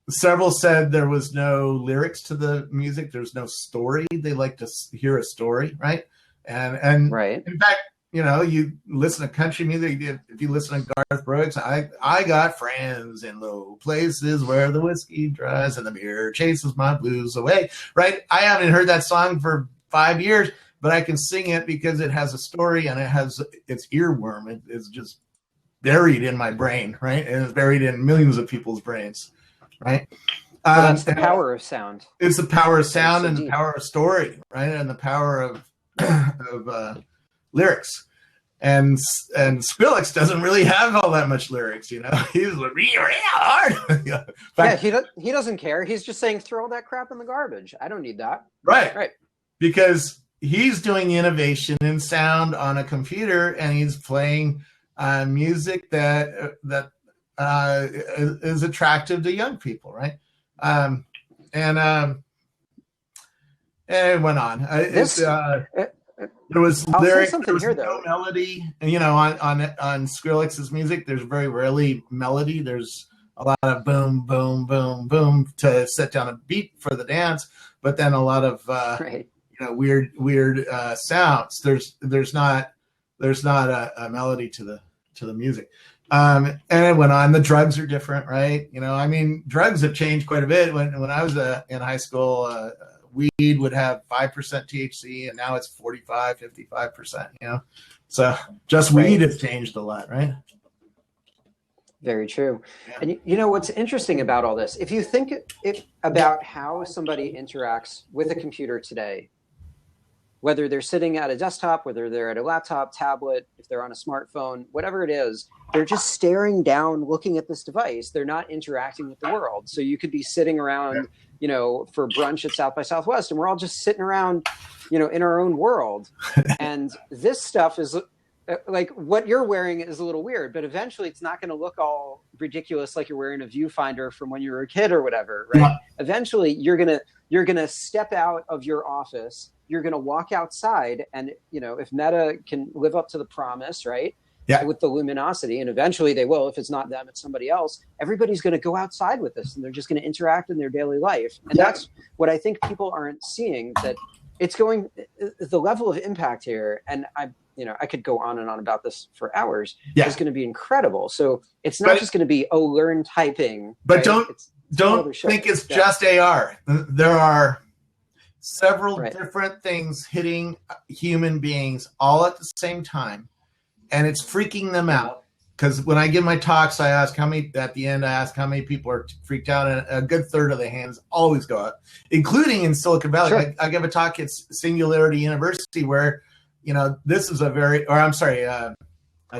Speaker 2: several said there was no lyrics to the music. There's no story. They like to hear a story, right? And in fact, you listen to country music. If you listen to Garth Brooks, I got friends in low places where the whiskey dries and the beer chases my blues away, right? I haven't heard that song for 5 years, but I can sing it because it has a story and it has its earworm. It's just buried in my brain, right? And it's buried in millions of people's brains, right?
Speaker 1: Well, that's the power of sound.
Speaker 2: It's the power of sound and
Speaker 1: deep.
Speaker 2: the power of story, right? And the power of lyrics. And Skrillex doesn't really have all that much lyrics, you know. He's like, really hard.
Speaker 1: He doesn't care. He's just saying, throw all that crap in the garbage. I don't need that.
Speaker 2: Right. Because he's doing innovation in sound on a computer, and he's playing music that is attractive to young people, right? And it went on. There was lyrics, there was no melody. You know, on Skrillex's music, there's very rarely melody. There's a lot of boom, boom, boom, boom to set down a beat for the dance, but then a lot of weird sounds. There's not a melody to the music. And it went on. The drugs are different, right? You know, I mean, drugs have changed quite a bit. When I was in high school, weed would have 5% THC, and now it's 45, 55%, you know? So just weed has changed a lot, right?
Speaker 1: Very true. Yeah. And you know what's interesting about all this, if you think about how somebody interacts with a computer today, whether they're sitting at a desktop, whether they're at a laptop, tablet, if they're on a smartphone, whatever it is, they're just staring down, looking at this device. They're not interacting with the world. So you could be sitting around, you know, for brunch at South by Southwest, and we're all just sitting around, you know, in our own world. And this stuff is like, what you're wearing is a little weird, but eventually it's not going to look all ridiculous like you're wearing a viewfinder from when you were a kid or whatever, right? Yeah. Eventually you're gonna step out of your office. You're going to walk outside, and, you know, if Meta can live up to the promise, right? Yeah. With the luminosity, and eventually they will, if it's not them, it's somebody else, everybody's going to go outside with this, and they're just going to interact in their daily life. And that's what I think people aren't seeing, that it's going, the level of impact here, and I could go on and on about this for hours, is going to be incredible. So it's not just going to be, learn typing.
Speaker 2: But right? don't think it's just AR. There are several different things hitting human beings all at the same time, and it's freaking them out. Because when I give my talks, I ask how many people are freaked out, and a good third of the hands always go up, including in Silicon Valley. Sure. I give a talk at Singularity University where, you know, this is a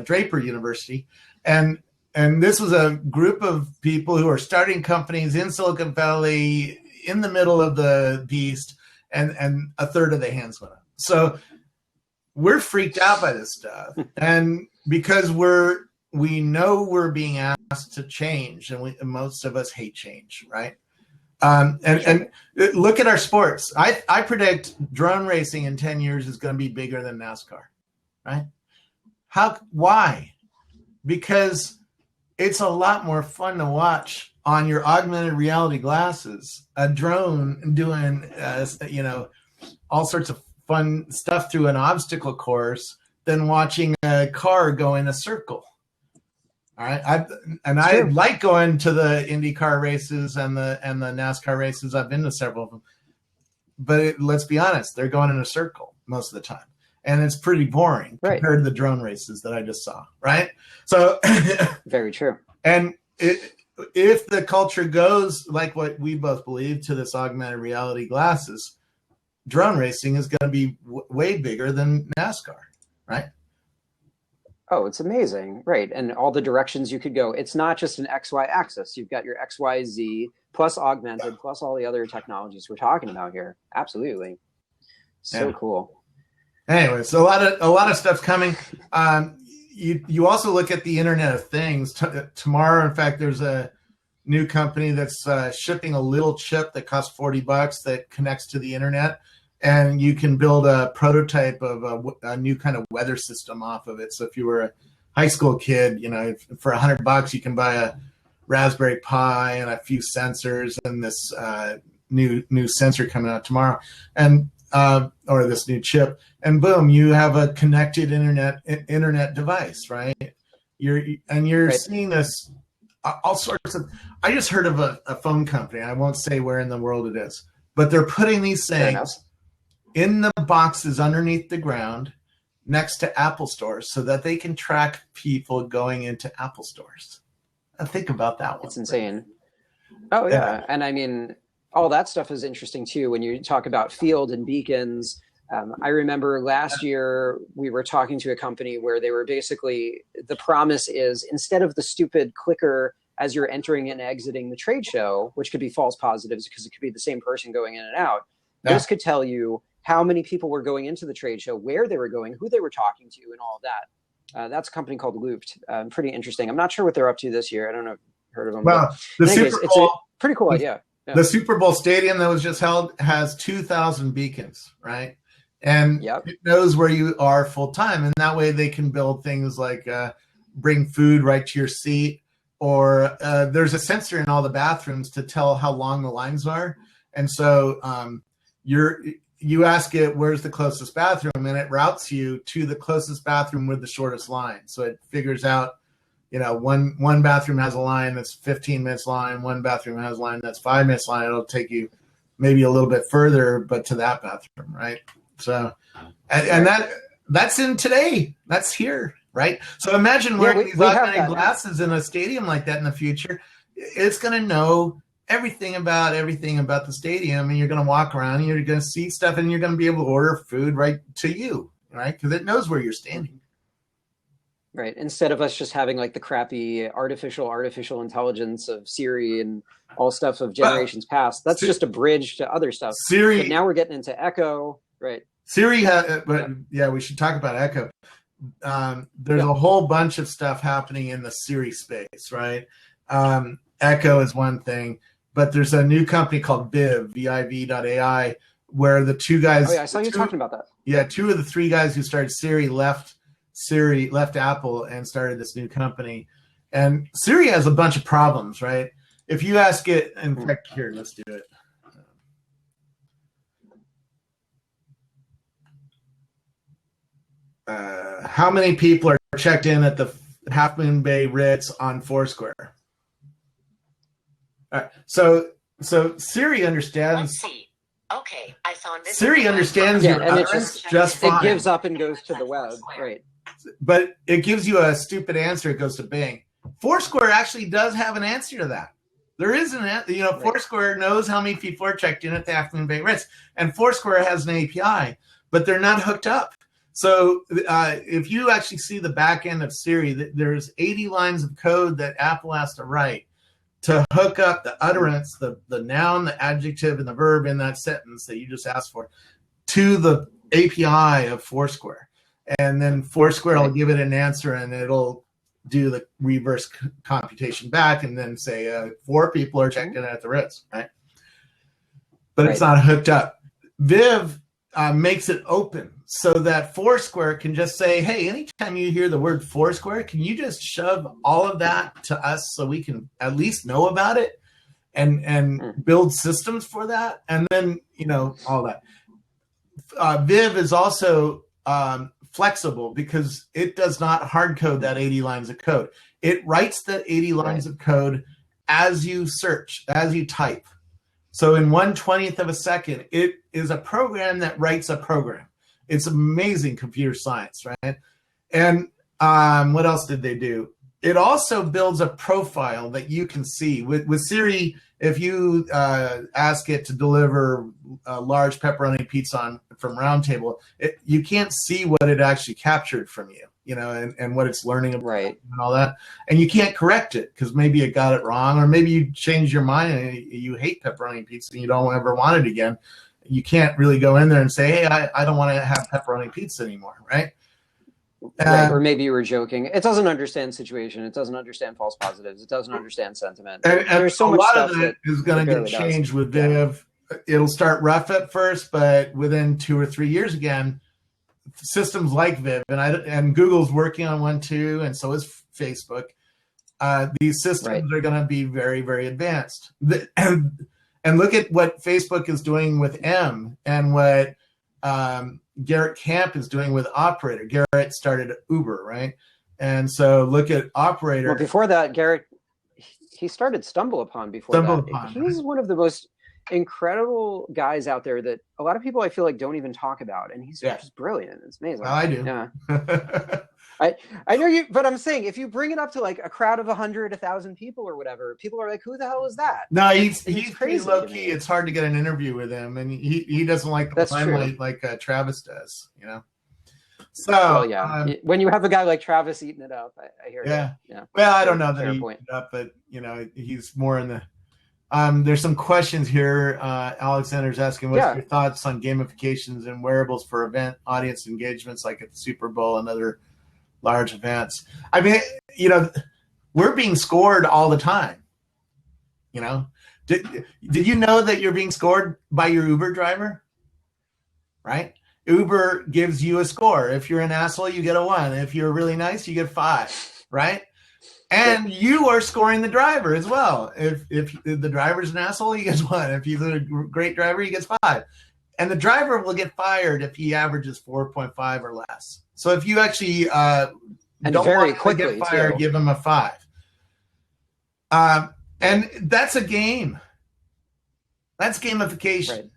Speaker 2: Draper University, and this was a group of people who are starting companies in Silicon Valley in the middle of the beast. And a third of the hands went up. So we're freaked out by this stuff. And because we know we're being asked to change, and most of us hate change, right? And look at our sports. I predict drone racing in 10 years is going to be bigger than NASCAR, right? Why? Because it's a lot more fun to watch on your augmented reality glasses, a drone doing, all sorts of fun stuff through an obstacle course than watching a car go in a circle. All right. I like going to the IndyCar races and the NASCAR races. I've been to several of them, but let's be honest, they're going in a circle most of the time. And it's pretty boring compared to the drone races that I just saw. Right. So
Speaker 1: very true.
Speaker 2: And if the culture goes like what we both believe to this augmented reality glasses, drone racing is going to be way bigger than NASCAR, right?
Speaker 1: Oh, it's amazing, right? And all the directions you could go. It's not just an XY axis. You've got your XYZ plus augmented plus all the other technologies we're talking about here. Absolutely, so cool.
Speaker 2: Anyway, so a lot of stuff's coming. You also look at the Internet of Things. Tomorrow, in fact, there's a new company that's shipping a little chip that costs $40 that connects to the internet, and you can build a prototype of a new kind of weather system off of it. So if you were a high school kid, you know, for $100 you can buy a Raspberry Pi and a few sensors and this new sensor coming out tomorrow, and or this new chip, and boom, you have a connected internet device, right? You're seeing this all sorts of. I just heard of a phone company. I won't say where in the world it is, but they're putting these things in the boxes underneath the ground, next to Apple stores so that they can track people going into Apple stores. Now think about that one.
Speaker 1: It's insane. Oh, yeah. And I mean, all that stuff is interesting, too, when you talk about field and beacons. I remember last year we were talking to a company where they were basically, the promise is instead of the stupid clicker as you're entering and exiting the trade show, which could be false positives because it could be the same person going in and out, this could tell you how many people were going into the trade show, where they were going, who they were talking to, and all of that. That's a company called Looped. Pretty interesting. I'm not sure what they're up to this year. I don't know if you've heard of them.
Speaker 2: Well, it's
Speaker 1: a pretty cool idea. Yeah.
Speaker 2: The Super Bowl stadium that was just held has 2,000 beacons, right? And it knows where you are full time. And that way they can build things like bring food right to your seat, or there's a sensor in all the bathrooms to tell how long the lines are. And so you ask it, where's the closest bathroom? And it routes you to the closest bathroom with the shortest line. So it figures out, one bathroom has a line that's 15 minutes long, one bathroom has a line that's 5 minutes long. It'll take you maybe a little bit further, but to that bathroom, right? So, and that's in today. That's here, right? So imagine wearing these augmented glasses in a stadium like that in the future. It's going to know everything about the stadium, and you're going to walk around and you're going to see stuff, and you're going to be able to order food right to you, right? Because it knows where you're standing.
Speaker 1: Right. Instead of us just having like the crappy artificial intelligence of Siri and all stuff of generations past, that's just a bridge to other stuff.
Speaker 2: Siri.
Speaker 1: But now we're getting into Echo, right?
Speaker 2: Siri, we should talk about Echo. There's a whole bunch of stuff happening in the Siri space, right? Echo is one thing, but there's a new company called Viv.ai, where the two guys.
Speaker 1: Oh yeah, I saw you talking about that.
Speaker 2: Yeah, two of the three guys who started Siri left Apple and started this new company. And Siri has a bunch of problems, right? If you ask it, in fact, here, let's do it. How many people are checked in at the Half Moon Bay Ritz on Foursquare? All right, so Siri understands.
Speaker 4: Let's see. Okay, I found this.
Speaker 2: Siri understands your utterance just fine.
Speaker 1: It gives up and goes to the web, right?
Speaker 2: But it gives you a stupid answer. It goes to Bing. Foursquare actually does have an answer to that. There is an, right. Foursquare knows how many people are checked in at the Half Moon Bay Ritz, and Foursquare has an API, but they're not hooked up. So if you actually see the back end of Siri, there's 80 lines of code that Apple has to write to hook up the utterance, the noun, the adjective, and the verb in that sentence that you just asked for to the API of Foursquare. And then Foursquare will give it an answer, and it'll do the reverse computation back and then say 4 people are checked in at the Ritz, right? But it's not hooked up. Viv makes it open so that Foursquare can just say, hey, anytime you hear the word Foursquare, can you just shove all of that to us so we can at least know about it and build systems for that? And then, all that. Viv is also flexible because it does not hard code that 80 lines of code. It writes the 80 lines of code as you search, as you type. So in 1/20th of a second, it is a program that writes a program. It's amazing computer science, right? And what else did they do? It also builds a profile that you can see. With Siri, if you ask it to deliver a large pepperoni pizza from Roundtable, you can't see what it actually captured from you, and what it's learning about and all that. And you can't correct it because maybe it got it wrong, or maybe you changed your mind and you hate pepperoni pizza and you don't ever want it again. You can't really go in there and say, hey, I don't want to have pepperoni pizza anymore, right?
Speaker 1: Or maybe you were joking. It doesn't understand situation. It doesn't understand false positives. It doesn't understand sentiment.
Speaker 2: And there's so much stuff that is going to get changed with Viv. It'll start rough at first, but within 2 or 3 years again, systems like Viv, and Google's working on one too, and so is Facebook. These systems are going to be very, very advanced. And look at what Facebook is doing with M, and what Garrett Camp is doing with Operator. Garrett started Uber, right? And so look at Operator.
Speaker 1: Well, before that, Garrett, he started StumbleUpon before that. He's one of the most, incredible guys out there that a lot of people I feel like don't even talk about, and he's just brilliant. It's amazing.
Speaker 2: Well, I do.
Speaker 1: Yeah. I know you, but I'm saying if you bring it up to like a crowd of 100, 1,000 people or whatever, people are like, "Who the hell is that?"
Speaker 2: No, he's
Speaker 1: crazy
Speaker 2: pretty low key. It's hard to get an interview with him, and he doesn't like the limelight like Travis does, you know. So
Speaker 1: well, yeah, when you have a guy like Travis eating it up, I hear
Speaker 2: yeah.
Speaker 1: You. Yeah.
Speaker 2: Well, I don't know that he eats it up, but you know, he's more in the. There's some questions here. Alexander's asking, what's your thoughts on gamifications and wearables for event audience engagements like at the Super Bowl and other large events? I mean, you know, we're being scored all the time. You know, did you know that you're being scored by your Uber driver? Right? Uber gives you a score. If you're an asshole, you get a 1. If you're really nice, you get 5. Right? And you are scoring the driver as well. If the driver's an asshole, he gets 1. If he's a great driver, he gets 5. And the driver will get fired if he averages 4.5 or less. So if you actually don't
Speaker 1: very
Speaker 2: want
Speaker 1: quickly
Speaker 2: to get fired, give him a 5. And that's a game. That's gamification. Right.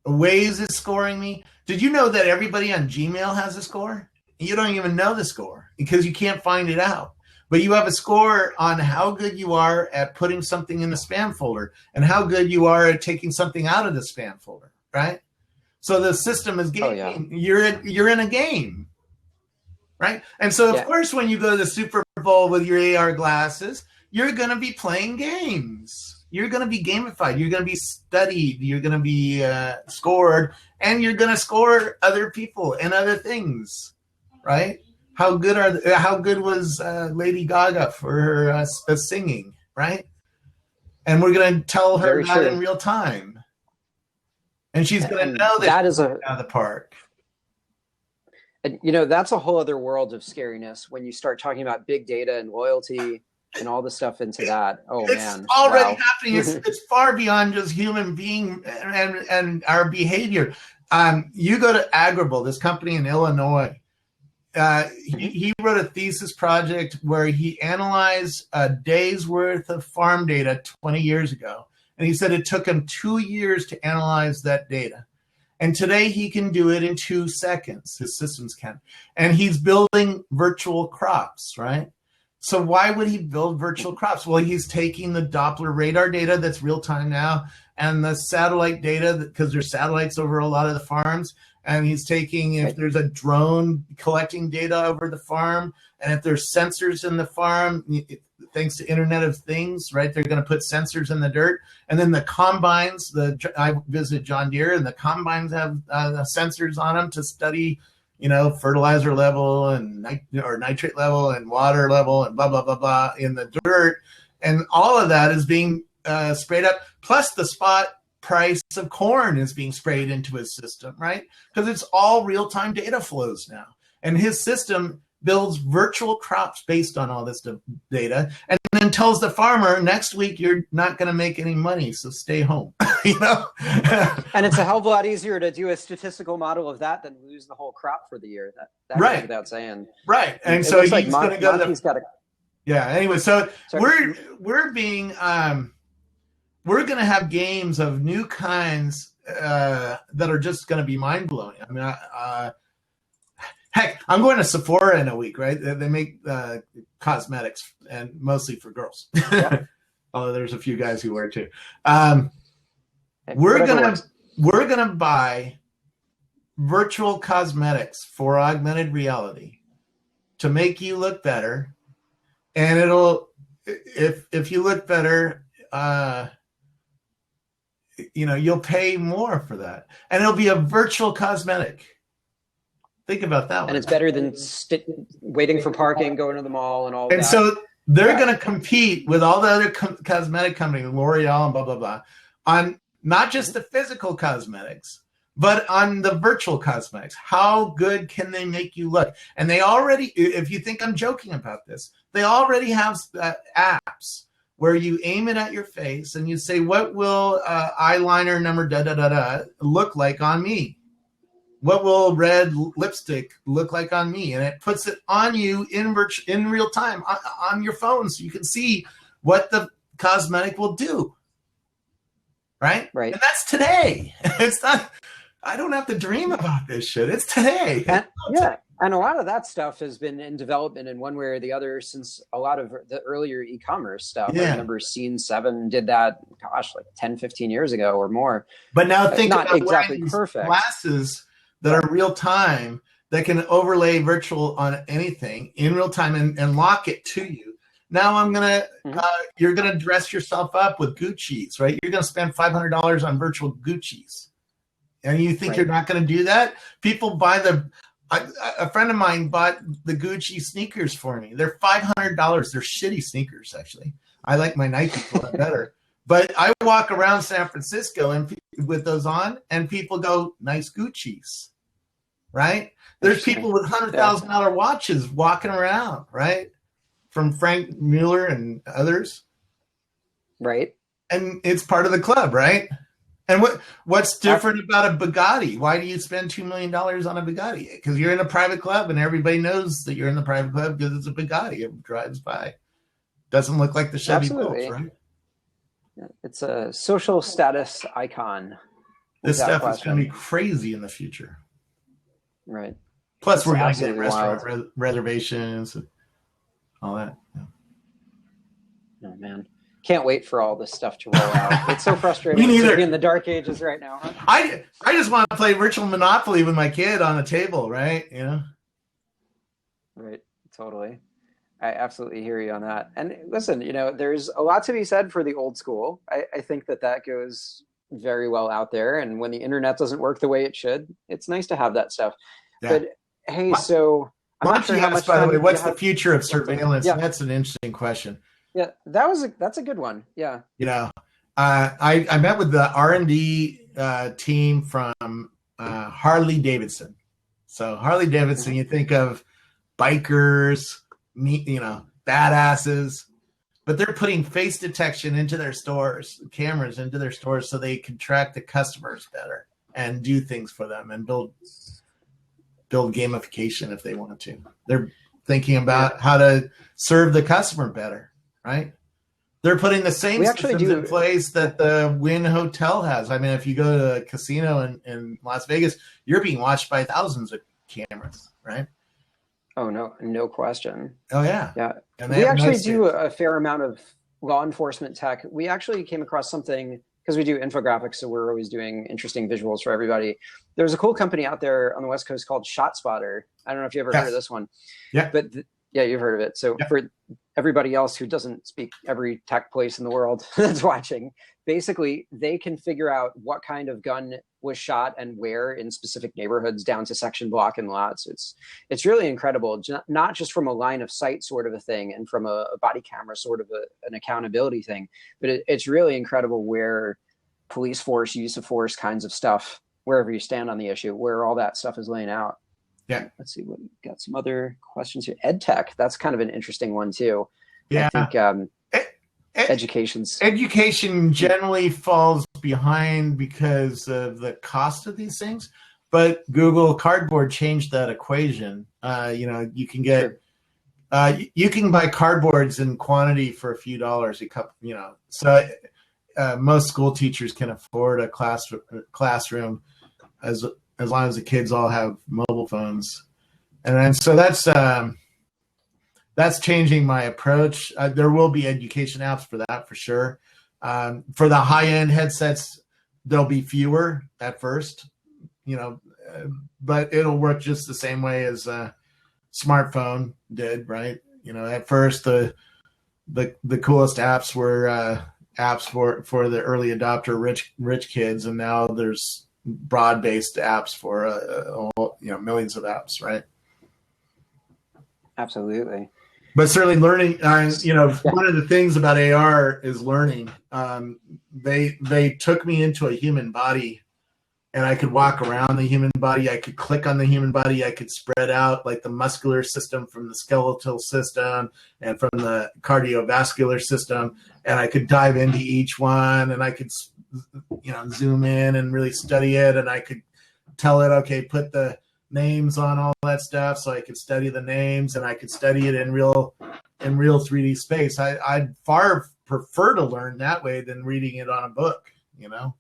Speaker 2: Waze is scoring me. Did you know that everybody on Gmail has a score? You don't even know the score because you can't find it out. But you have a score on how good you are at putting something in the spam folder and how good you are at taking something out of the spam folder, right? So the system is gaming. You're in a game, right? And so, of course, when you go to the Super Bowl with your AR glasses, you're going to be playing games. You're going to be gamified. You're going to be studied. You're going to be scored, and you're going to score other people and other things, right? How good was Lady Gaga for her singing, right? And we're going to tell her that in real time, and she's going to know that is out of the park.
Speaker 1: And you know, that's a whole other world of scariness when you start talking about big data and loyalty and all the stuff into that.
Speaker 2: It's already happening. It's far beyond just human being and our behavior. You go to Agrible, this company in Illinois. He wrote a thesis project where he analyzed a day's worth of farm data 20 years ago. And he said it took him 2 years to analyze that data. And today he can do it in 2 seconds. His systems can. And he's building virtual crops, right? So why would he build virtual crops? Well, he's taking the Doppler radar data that's real time now and the satellite data because there's satellites over a lot of the farms. And he's taking, if there's a drone collecting data over the farm, and if there's sensors in the farm, thanks to Internet of Things, right? They're going to put sensors in the dirt. And then the combines, I visited John Deere, and the combines have sensors on them to study, you know, fertilizer level and nitrate level and water level and blah, blah, blah, blah in the dirt. And all of that is being sprayed up, plus the spot price of corn is being sprayed into his system, right? Because it's all real-time data flows now. And his system builds virtual crops based on all this data and then tells the farmer, next week you're not going to make any money, so stay home. You know?
Speaker 1: And it's a hell of a lot easier to do a statistical model of that than lose the whole crop for the year. That
Speaker 2: right.
Speaker 1: goes without saying.
Speaker 2: Right. And so he's going to go to the... Yeah, anyway, so we're being... we're going to have games of new kinds that are just going to be mind-blowing. I mean, heck, I'm going to Sephora in a week, right? They make cosmetics, and mostly for girls. Yep. Although there's a few guys who wear it too. We're gonna buy virtual cosmetics for augmented reality to make you look better, and it'll if you look better. You know, you'll pay more for that, and it'll be a virtual cosmetic. Think about that one.
Speaker 1: And it's better than waiting for parking, going to the mall, and all that.
Speaker 2: And so they're going to compete with all the other cosmetic companies, L'Oreal and blah, blah, blah, on not just the physical cosmetics, but on the virtual cosmetics. How good can they make you look? And they already, if you think I'm joking about this, they already have apps where you aim it at your face and you say, what will eyeliner number da-da-da-da look like on me? What will red lipstick look like on me? And it puts it on you in real time on your phone so you can see what the cosmetic will do. right?
Speaker 1: Right.
Speaker 2: And that's today. It's not. I don't have to dream about this shit. It's today.
Speaker 1: And a lot of that stuff has been in development in one way or the other since a lot of the earlier e-commerce stuff.
Speaker 2: Yeah.
Speaker 1: I remember Scene 7 did that, gosh, like 10, 15 years ago or more.
Speaker 2: But now think
Speaker 1: not
Speaker 2: about
Speaker 1: exactly
Speaker 2: these
Speaker 1: perfect
Speaker 2: glasses that are real time, that can overlay virtual on anything in real time and lock it to you. Now you're gonna dress yourself up with Gucci's, right? You're gonna spend $500 on virtual Gucci's, and you think you're not gonna do that? People buy a friend of mine bought the Gucci sneakers for me. They're $500. They're shitty sneakers, actually. I like my Nike a lot better. But I walk around San Francisco and with those on, and people go, nice Gucci's, right? There's people with $100,000 watches walking around, right? From Frank Mueller and others.
Speaker 1: Right.
Speaker 2: And it's part of the club, right? And what's different about a Bugatti? Why do you spend $2 million on a Bugatti? Because you're in a private club and everybody knows that you're in the private club because it's a Bugatti. It drives by. Doesn't look like the Chevy Bolt, right?
Speaker 1: It's a social status icon.
Speaker 2: This stuff is going to be crazy in the future.
Speaker 1: Right.
Speaker 2: Plus, we're going to get restaurant reservations and all that. Yeah.
Speaker 1: Oh, man. Can't wait for all this stuff to roll out. It's so frustrating to be in the dark ages right now. Huh?
Speaker 2: I just want to play virtual Monopoly with my kid on a table, right? You know?
Speaker 1: Right. Totally. I absolutely hear you on that. And listen, there's a lot to be said for the old school. I think that goes very well out there. And when the internet doesn't work the way it should, it's nice to have that stuff. Yeah. But hey, so I'm not sure how much
Speaker 2: by the way, what's the future of surveillance? Yeah. That's an interesting question.
Speaker 1: Yeah, that's a good one. Yeah.
Speaker 2: I met with the R&D team from Harley Davidson. So Harley Davidson, you think of bikers, badasses, but they're putting face detection into their stores, cameras into their stores, so they can track the customers better and do things for them and build gamification if they want to. They're thinking about how to serve the customer better, right? They're putting the same systems in place that the Wynn Hotel has. I mean, if you go to a casino in Las Vegas, you're being watched by thousands of cameras, right?
Speaker 1: Oh, no question.
Speaker 2: Oh, yeah.
Speaker 1: Yeah. And we actually do a fair amount of law enforcement tech. We actually came across something, because we do infographics, so we're always doing interesting visuals for everybody. There's a cool company out there on the West Coast called ShotSpotter. I don't know if you ever heard of this one.
Speaker 2: Yeah.
Speaker 1: But yeah, you've heard of it. So for everybody else who doesn't speak every tech place in the world that's watching, basically they can figure out what kind of gun was shot and where in specific neighborhoods down to section, block, and lot. So it's really incredible, not just from a line of sight sort of a thing and from a body camera sort of an accountability thing, but it's really incredible where police force, use of force kinds of stuff, wherever you stand on the issue, where all that stuff is laying out.
Speaker 2: Yeah.
Speaker 1: Let's see. What got some other questions here. Ed tech. That's kind of an interesting one too.
Speaker 2: Yeah.
Speaker 1: I think
Speaker 2: education generally falls behind because of the cost of these things, but Google Cardboard changed that equation. You can get you can buy cardboards in quantity for a few dollars a cup. So most school teachers can afford a classroom as long as the kids all have mobile phones. And so that's changing my approach. There will be education apps for that for sure. For the high-end headsets, there'll be fewer at first, but it'll work just the same way as a smartphone did, right? At first the coolest apps were apps for the early adopter rich kids, and now there's broad-based apps for millions of apps, right?
Speaker 1: Absolutely.
Speaker 2: But certainly learning, one of the things about AR is learning. They took me into a human body, and I could walk around the human body. I could click on the human body. I could spread out like the muscular system from the skeletal system and from the cardiovascular system, and I could dive into each one, and I could zoom in and really study it, and I could tell it, okay, put the names on all that stuff, so I could study the names, and I could study it in real 3D space. I'd far prefer to learn that way than reading it on a book, you know?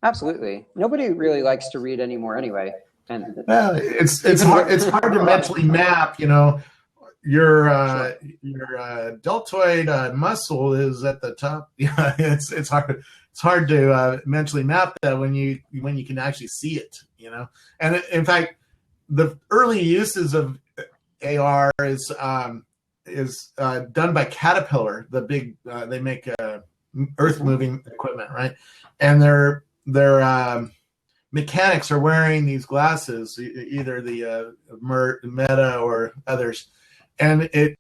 Speaker 1: Absolutely. Nobody really likes to read anymore anyway. And
Speaker 2: Well, it's hard to mentally map, you know, your deltoid muscle is at the top. Yeah, it's hard to mentally map that when you can actually see it, you know. And in fact, the early uses of AR is done by Caterpillar. The big they make earth moving equipment, right? And their mechanics are wearing these glasses, either the Meta or others, and it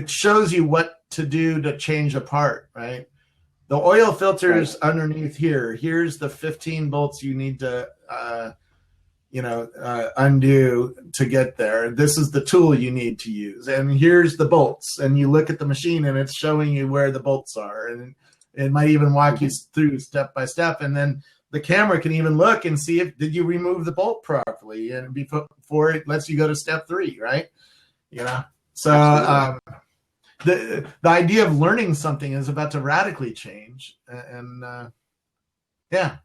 Speaker 2: shows you what to do to change a part, right? The oil filters underneath here. Here's the 15 bolts you need to undo to get there. This is the tool you need to use, and here's the bolts. And you look at the machine, and it's showing you where the bolts are, and it might even walk you through step by step. And then the camera can even look and see if did you remove the bolt properly, and before it lets you go to step 3, right? You know, so the idea of learning something is about to radically change, and yeah.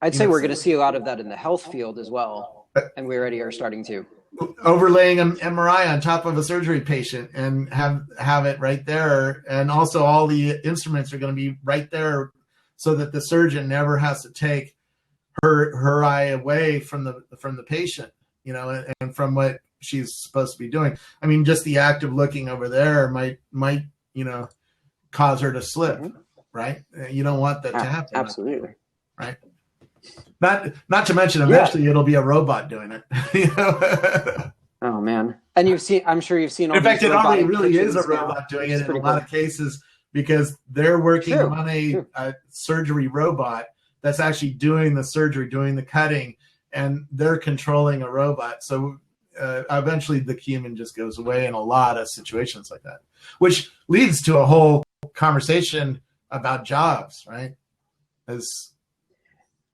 Speaker 1: I'd say we're going to see a lot of that in the health field as well, and we already are starting to.
Speaker 2: Overlaying an MRI on top of a surgery patient and have it right there, and also all the instruments are going to be right there, so that the surgeon never has to take her eye away from the patient, you know, and from what she's supposed to be doing. I mean, just the act of looking over there might you know, cause her to slip, right? You don't want that to happen.
Speaker 1: Absolutely.
Speaker 2: Right. Not to mention, eventually it'll be a robot doing it. You know?
Speaker 1: Oh man! And I'm sure you've seen. All
Speaker 2: in fact, it already really is a
Speaker 1: now.
Speaker 2: robot doing it in a lot of cases, because they're working on a surgery robot that's actually doing the surgery, doing the cutting, and they're controlling a robot. So eventually, the human just goes away in a lot of situations like that, which leads to a whole conversation about jobs, right? As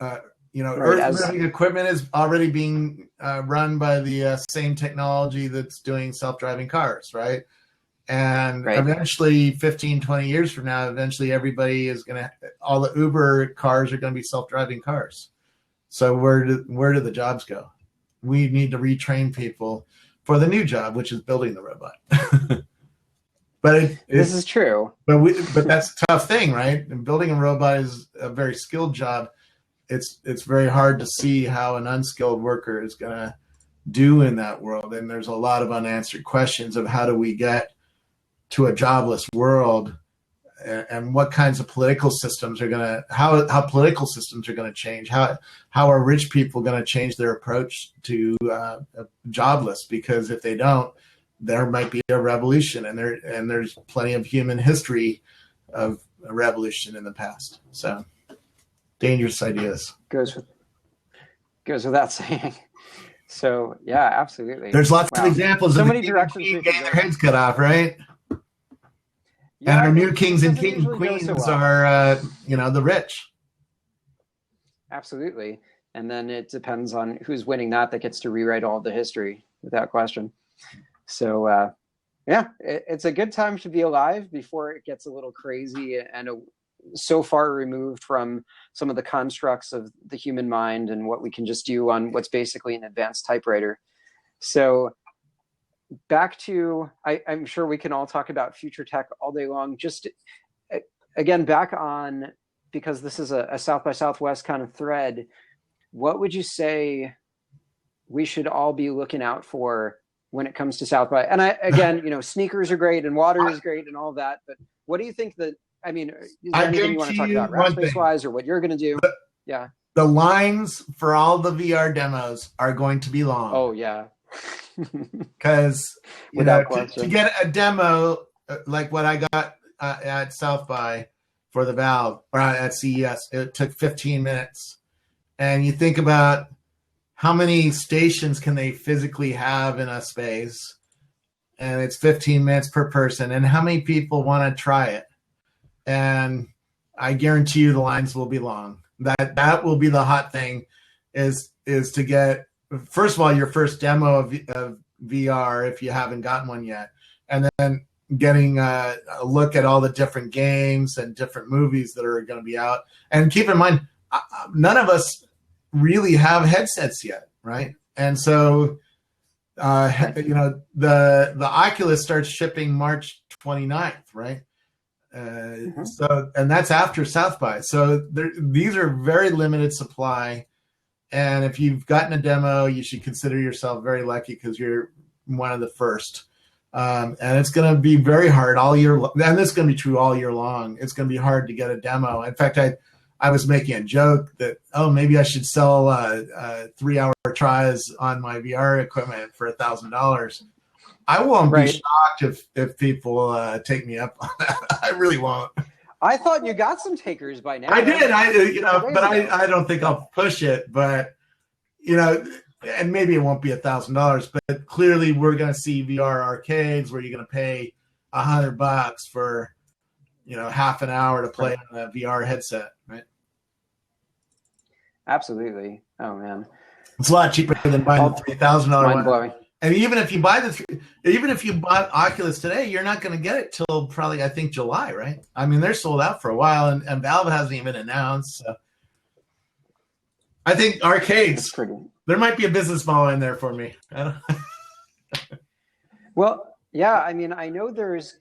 Speaker 2: earth-moving equipment is already being run by the same technology that's doing self-driving cars, right? And eventually, 15, 20 years from now, eventually everybody is going to, all the Uber cars are going to be self-driving cars. So where do the jobs go? We need to retrain people for the new job, which is building the robot. But
Speaker 1: this is true.
Speaker 2: But that's a tough thing, right? And building a robot is a very skilled job. It's very hard to see how an unskilled worker is going to do in that world. And there's a lot of unanswered questions of how do we get to a jobless world, and what kinds of political systems are going to, how political systems are going to change. How are rich people going to change their approach to jobless? Because if they don't, there might be a revolution, and there's plenty of human history of a revolution in the past. So dangerous ideas.
Speaker 1: Goes without saying. So yeah, absolutely.
Speaker 2: There's lots of examples of
Speaker 1: many directions
Speaker 2: getting their heads cut off, right? Yeah, and our new kings and queens are, the rich.
Speaker 1: Absolutely. And then it depends on who's winning that gets to rewrite all the history, without question. So, it's a good time to be alive before it gets a little crazy and so far removed from some of the constructs of the human mind and what we can just do on what's basically an advanced typewriter. So back to, I'm sure we can all talk about future tech all day long. Just again, back on, because this is a South by Southwest kind of thread, what would you say we should all be looking out for when it comes to South by? And again, sneakers are great and water is great and all that, but what do you think is there anything you want to talk about Rackspace wise, or what you're going to do? Yeah.
Speaker 2: The lines for all the VR demos are going to be long.
Speaker 1: Oh yeah.
Speaker 2: Because to get a demo like what I got at South by for the Valve, or at CES, it took 15 minutes. And you think about how many stations can they physically have in a space, and it's 15 minutes per person, and how many people want to try it? And I guarantee you the lines will be long. That will be the hot thing, is to get, first of all, your first demo of VR if you haven't gotten one yet, and then getting a look at all the different games and different movies that are going to be out. And keep in mind, none of us really have headsets yet, right? And so, the Oculus starts shipping March 29th, right? So, and that's after South by. So these are very limited supply. And if you've gotten a demo, you should consider yourself very lucky because you're one of the first. And it's going to be very hard all year. And this is going to be true all year long. It's going to be hard to get a demo. In fact, I was making a joke that, maybe I should sell 3-hour tries on my VR equipment for $1,000. I won't be shocked if people take me up on that. I really won't.
Speaker 1: I thought you got some takers by now.
Speaker 2: I did. But I don't think I'll push it. But and maybe it won't be $1,000. But clearly, we're going to see VR arcades where you're going to pay $100 for half an hour to play on a VR headset, right?
Speaker 1: Absolutely. Oh man,
Speaker 2: it's a lot cheaper than buying the $3,000 one. And even if you buy Oculus today, you're not going to get it till probably, I think, July, right? I mean, they're sold out for a while, and Valve hasn't even announced. So. I think arcades. There might be a business model in there for me.
Speaker 1: Well, yeah. I mean, I know there's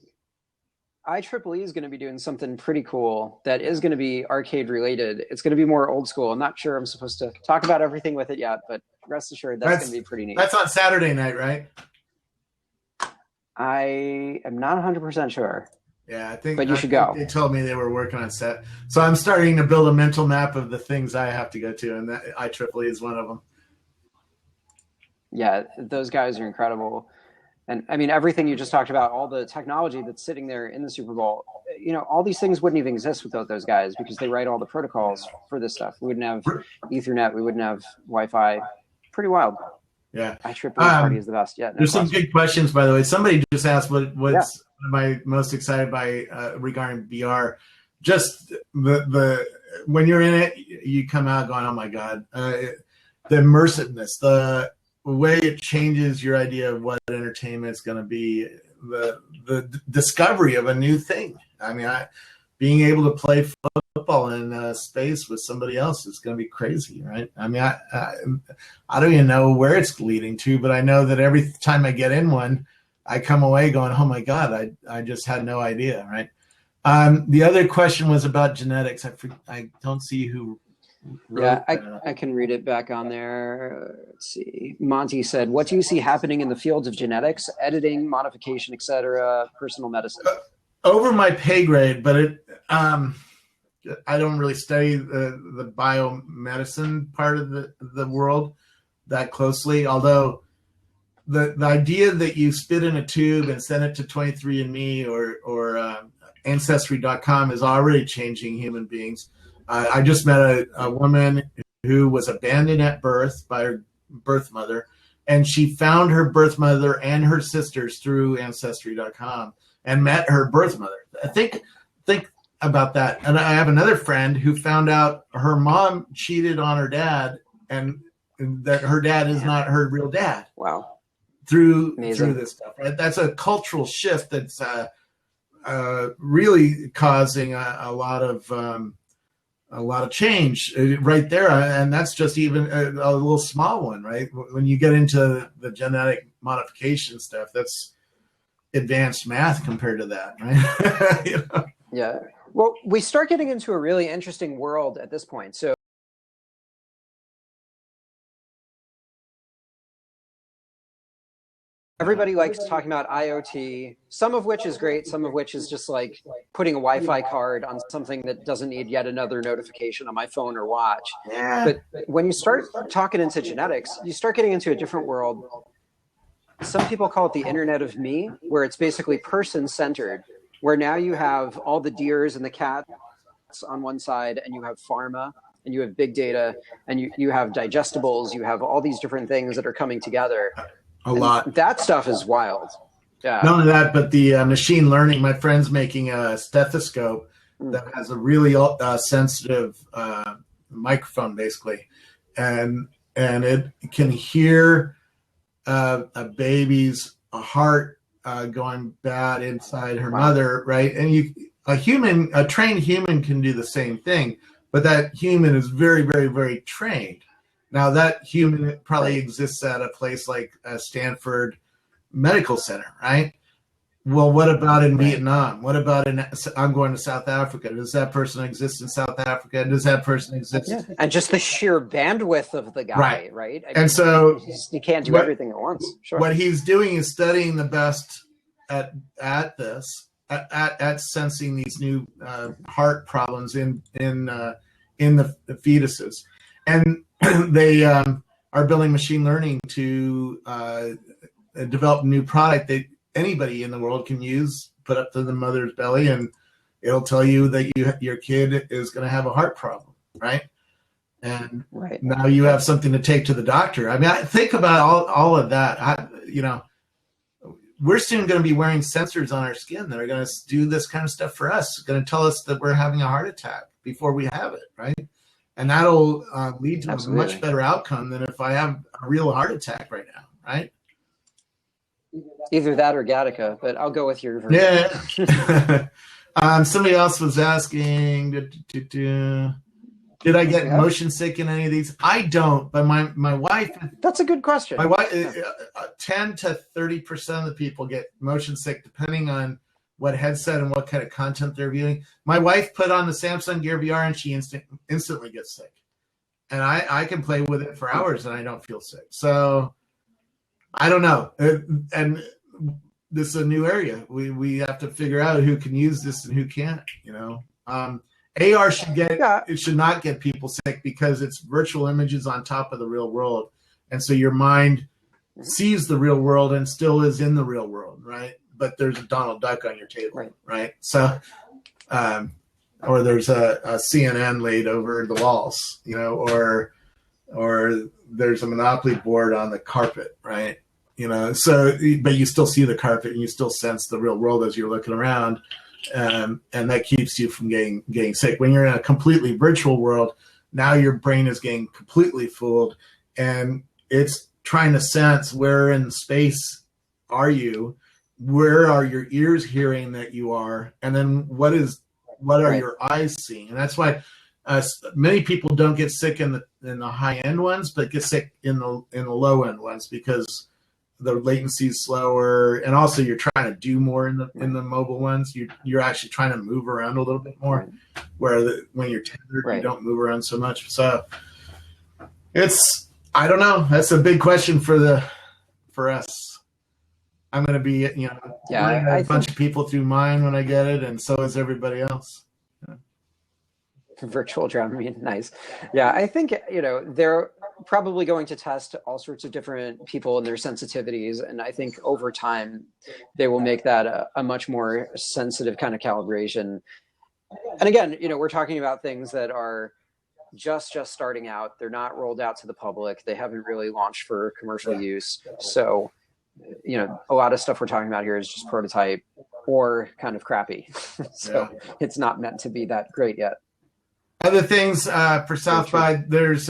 Speaker 1: IEEE is going to be doing something pretty cool that is going to be arcade related. It's going to be more old school. I'm not sure I'm supposed to talk about everything with it yet, but rest assured that's going to be pretty neat.
Speaker 2: That's on Saturday night, right?
Speaker 1: I am not 100% sure.
Speaker 2: Yeah, I think.
Speaker 1: But you should go.
Speaker 2: They told me they were working on set, so I'm starting to build a mental map of the things I have to go to, and that IEEE is one of them.
Speaker 1: Yeah, those guys are incredible. And I mean, everything you just talked about, all the technology that's sitting there in the Super Bowl, all these things wouldn't even exist without those guys because they write all the protocols for this stuff. We wouldn't have Ethernet. We wouldn't have Wi-Fi. Pretty wild.
Speaker 2: Yeah.
Speaker 1: IEEE party is the best. Yeah.
Speaker 2: There's some good questions, by the way. Somebody just asked what's am I most excited by regarding VR. Just the when you're in it, you come out going, oh my God, the immersiveness, the way it changes your idea of what entertainment is going to be, the discovery of a new thing. I mean, being able to play football in space with somebody else is going to be crazy, right? I mean, I don't even know where it's leading to, but I know that every time I get in one, I come away going, oh my God, I just had no idea, right? The other question was about genetics. I don't see who.
Speaker 1: Yeah, I can read it back on there. Let's see. Monty said, what do you see happening in the fields of genetics, editing, modification, etc., personal medicine?
Speaker 2: Over my pay grade, but I don't really study the biomedicine part of the world that closely, although the idea that you spit in a tube and send it to 23andMe or Ancestry.com is already changing human beings. I just met a woman who was abandoned at birth by her birth mother, and she found her birth mother and her sisters through Ancestry.com and met her birth mother. Think about that. And I have another friend who found out her mom cheated on her dad and that her dad is not her real dad.
Speaker 1: Wow.
Speaker 2: Through this stuff, right? That's a cultural shift that's really causing a lot of change right there, and that's just even a little small one, right? When you get into the genetic modification stuff, that's advanced math compared to that, right?
Speaker 1: Yeah. Well, we start getting into a really interesting world at this point. So everybody likes talking about IoT, some of which is great, some of which is just like putting a Wi-Fi card on something that doesn't need yet another notification on my phone or watch.
Speaker 2: Yeah.
Speaker 1: But when you start talking into genetics, you start getting into a different world. Some people call it the Internet of Me, where it's basically person-centered, where now you have all the deers and the cats on one side, and you have pharma, and you have big data, and you have digestibles, you have all these different things that are coming together.
Speaker 2: A lot.
Speaker 1: That stuff is wild. Yeah.
Speaker 2: Not only that, but the machine learning. My friend's making a stethoscope that has a really sensitive microphone, basically, and it can hear a baby's heart going bad inside her
Speaker 1: Wow.
Speaker 2: mother, right? And a trained human can do the same thing, but that human is very, very, very trained. Now that human probably exists at a place like Stanford Medical Center, right? Well, what about in Vietnam? What about I'm going to South Africa. Does that person exist in South Africa? Does that person exist?
Speaker 1: Yeah. And just the sheer bandwidth of the guy, right?
Speaker 2: And so
Speaker 1: you can't do everything at once. Sure.
Speaker 2: What he's doing is studying the best at sensing these new heart problems in the fetuses, and they are building machine learning to develop a new product that anybody in the world can use, put up to the mother's belly, and it'll tell you that your kid is going to have a heart problem, right? And now you have something to take to the doctor. I mean, think about all of that. We're soon going to be wearing sensors on our skin that are going to do this kind of stuff for us. It's going to tell us that we're having a heart attack before we have it, right? And that'll lead to a much better outcome than if I have a real heart attack right now, right?
Speaker 1: Either that or Gattaca, but I'll go with your version.
Speaker 2: Yeah. Somebody else was asking, did I get motion sick in any of these? I don't, but my wife.
Speaker 1: That's a good question.
Speaker 2: My wife, 10 to 30% of the people get motion sick depending on what headset and what kind of content they're viewing. My wife put on the Samsung Gear VR and she instantly gets sick. And I can play with it for hours and I don't feel sick. So I don't know. And this is a new area. We have to figure out who can use this and who can't, AR should not get people sick because it's virtual images on top of the real world. And so your mind sees the real world and still is in the real world, right? But there's a Donald Duck on your table, right? So, or there's a CNN laid over the walls, or there's a Monopoly board on the carpet, right? So, but you still see the carpet and you still sense the real world as you're looking around. And that keeps you from getting sick. When you're in a completely virtual world, now your brain is getting completely fooled and it's trying to sense where in space are you, where are your ears hearing that you are, and then what are your eyes seeing. And that's why many people don't get sick in the high end ones, but get sick in the low end ones because the latency is slower, and also you're trying to do more in the mobile ones. You're actually trying to move around a little bit more, where when you're tethered, you don't move around so much. So I don't know. That's a big question for us. I'm going to be, a bunch of people through mine when I get it, and so is everybody else.
Speaker 1: Virtual drum, nice. Yeah, I think, they're probably going to test all sorts of different people and their sensitivities. And I think over time, they will make that a much more sensitive kind of calibration. And again, we're talking about things that are just starting out. They're not rolled out to the public. They haven't really launched for commercial use. So, a lot of stuff we're talking about here is just prototype or kind of crappy. So it's not meant to be that great yet.
Speaker 2: Other things for South by, there's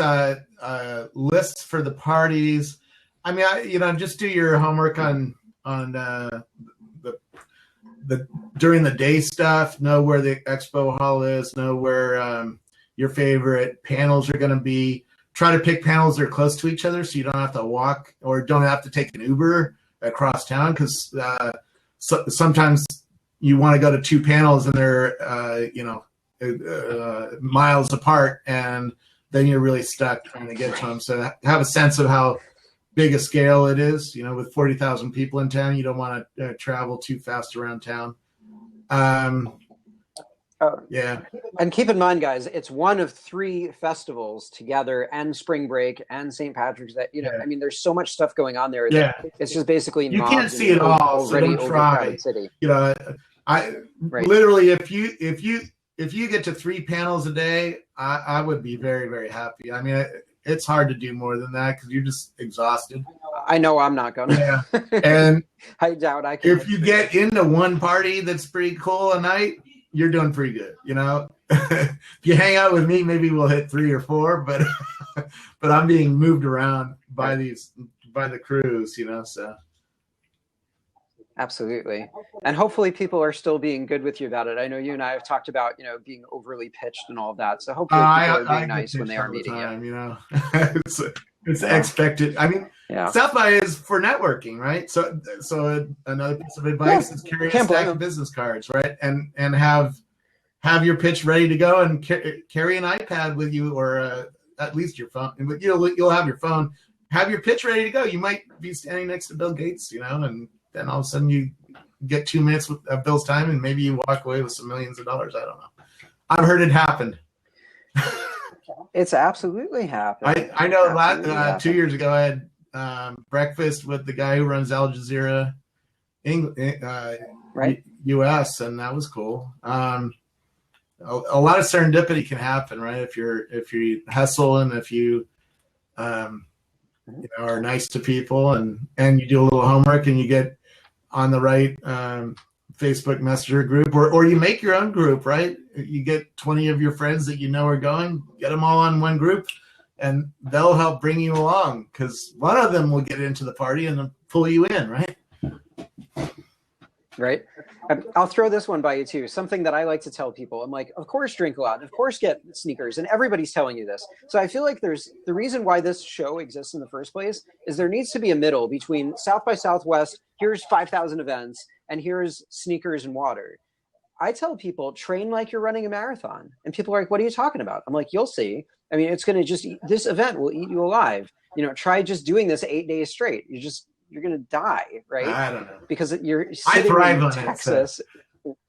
Speaker 2: lists for the parties. I mean, just do your homework on the during the day stuff. Know where the expo hall is. Know where your favorite panels are going to be. Try to pick panels that are close to each other, so you don't have to walk or don't have to take an Uber across town. Because sometimes you want to go to two panels and they're miles apart, and then you're really stuck trying to get to them. So have a sense of how big a scale it is. With 40,000 people in town, you don't want to travel too fast around town.
Speaker 1: And keep in mind, guys, it's one of 3 festivals together, and spring break and St. Patrick's. That I mean, there's so much stuff going on there. That it's just basically
Speaker 2: you can't see it all. So don't try. City. Literally, if you get to 3 panels a day, I would be very, very happy. I mean, it's hard to do more than that because you're just exhausted.
Speaker 1: I know I'm not going to.
Speaker 2: Yeah. And
Speaker 1: I doubt I can.
Speaker 2: If you get into one party that's pretty cool a night, you're doing pretty good. If you hang out with me, maybe we'll hit 3 or 4, but but I'm being moved around by the crews, so.
Speaker 1: Absolutely. And hopefully people are still being good with you about it. I know you and I have talked about, being overly pitched and all of that. So hopefully people are being
Speaker 2: I get
Speaker 1: nice when
Speaker 2: pitched
Speaker 1: they are
Speaker 2: all the
Speaker 1: meeting
Speaker 2: time,
Speaker 1: you.
Speaker 2: it's
Speaker 1: Yeah.
Speaker 2: expected. I mean,
Speaker 1: Yeah.
Speaker 2: South by is for networking, right? So another piece of advice is carry a stack of business cards, right? And have your pitch ready to go, and carry an iPad with you, or at least your phone. But you'll have your phone. Have your pitch ready to go. You might be standing next to Bill Gates, and then all of a sudden you get 2 minutes of Bill's time, and maybe you walk away with some millions of dollars. I don't know. I've heard it happen.
Speaker 1: It's absolutely happened.
Speaker 2: I know. 2 years ago, I had breakfast with the guy who runs Al Jazeera,
Speaker 1: right?
Speaker 2: U.S., and that was cool. A lot of serendipity can happen, right? If you hustle, and if you are nice to people, and you do a little homework, and you get on the right Facebook Messenger group, or you make your own group, right? You get 20 of your friends that are going, get them all on one group, and they'll help bring you along, because one of them will get into the party and pull you in, right?
Speaker 1: Right. I'll throw this one by you too. Something that I like to tell people. I'm like, of course, drink a lot. Of course, get sneakers. And everybody's telling you this. So I feel like the reason why this show exists in the first place is there needs to be a middle between South by Southwest. Here's 5,000 events, and here's sneakers and water. I tell people, train like you're running a marathon. And people are like, what are you talking about? I'm like, you'll see. I mean, it's going to this event will eat you alive. Try just doing this 8 days straight. You're going to die, right?
Speaker 2: I don't know.
Speaker 1: Because you're sitting in Texas.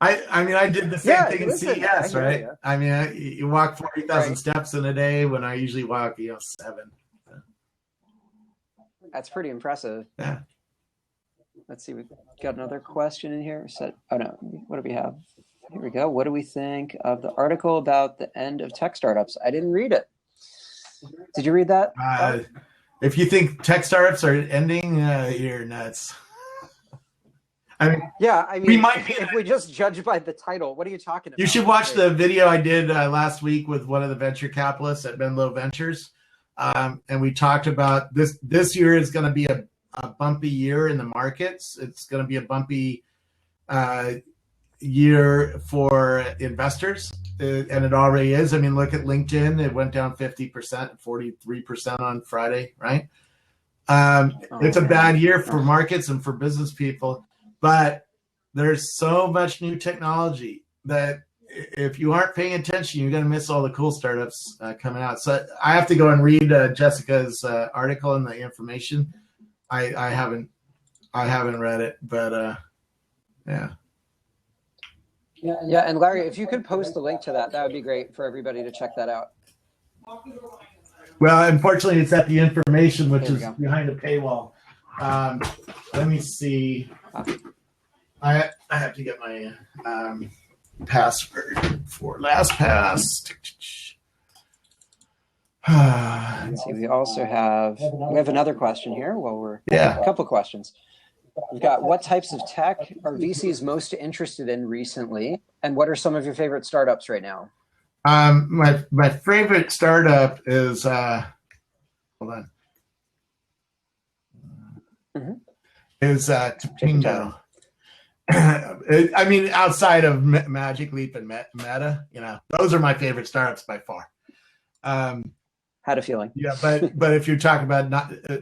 Speaker 2: I did the same thing in CES, right? You walk 40,000 steps in a day when I usually walk, 7.
Speaker 1: That's pretty impressive.
Speaker 2: Yeah.
Speaker 1: Let's see. We've got another question in here. Oh no, what do we have? Here we go. What do we think of the article about the end of tech startups? I didn't read it. Did you read that?
Speaker 2: If you think tech startups are ending, you're nuts.
Speaker 1: We might be. If we just judge by the title, what are you talking about?
Speaker 2: You should watch the video I did last week with one of the venture capitalists at Menlo Ventures, and we talked about this. This year is going to be a bumpy year in the markets. It's going to be a bumpy year for investors, and it already is. Look at LinkedIn. It went down 50%, 43% on Friday, right? It's a bad year for markets and for business people, but there's so much new technology that if you aren't paying attention, you're going to miss all the cool startups coming out. So I have to go and read Jessica's article and the information. I haven't read it, but yeah.
Speaker 1: Yeah, and Larry, if you could post the link to that would be great for everybody to check that out.
Speaker 2: Well, unfortunately, it's at the information, which is behind a paywall. Let me see. I have to get my password for LastPass.
Speaker 1: Let's see. We have another question here. A couple questions. We've got, what types of tech are VCs most interested in recently, and what are some of your favorite startups right now?
Speaker 2: My favorite startup is hold on. Is Topingo. Outside of Magic Leap and Meta, those are my favorite startups by far.
Speaker 1: Had a feeling.
Speaker 2: Yeah, but if you're talking about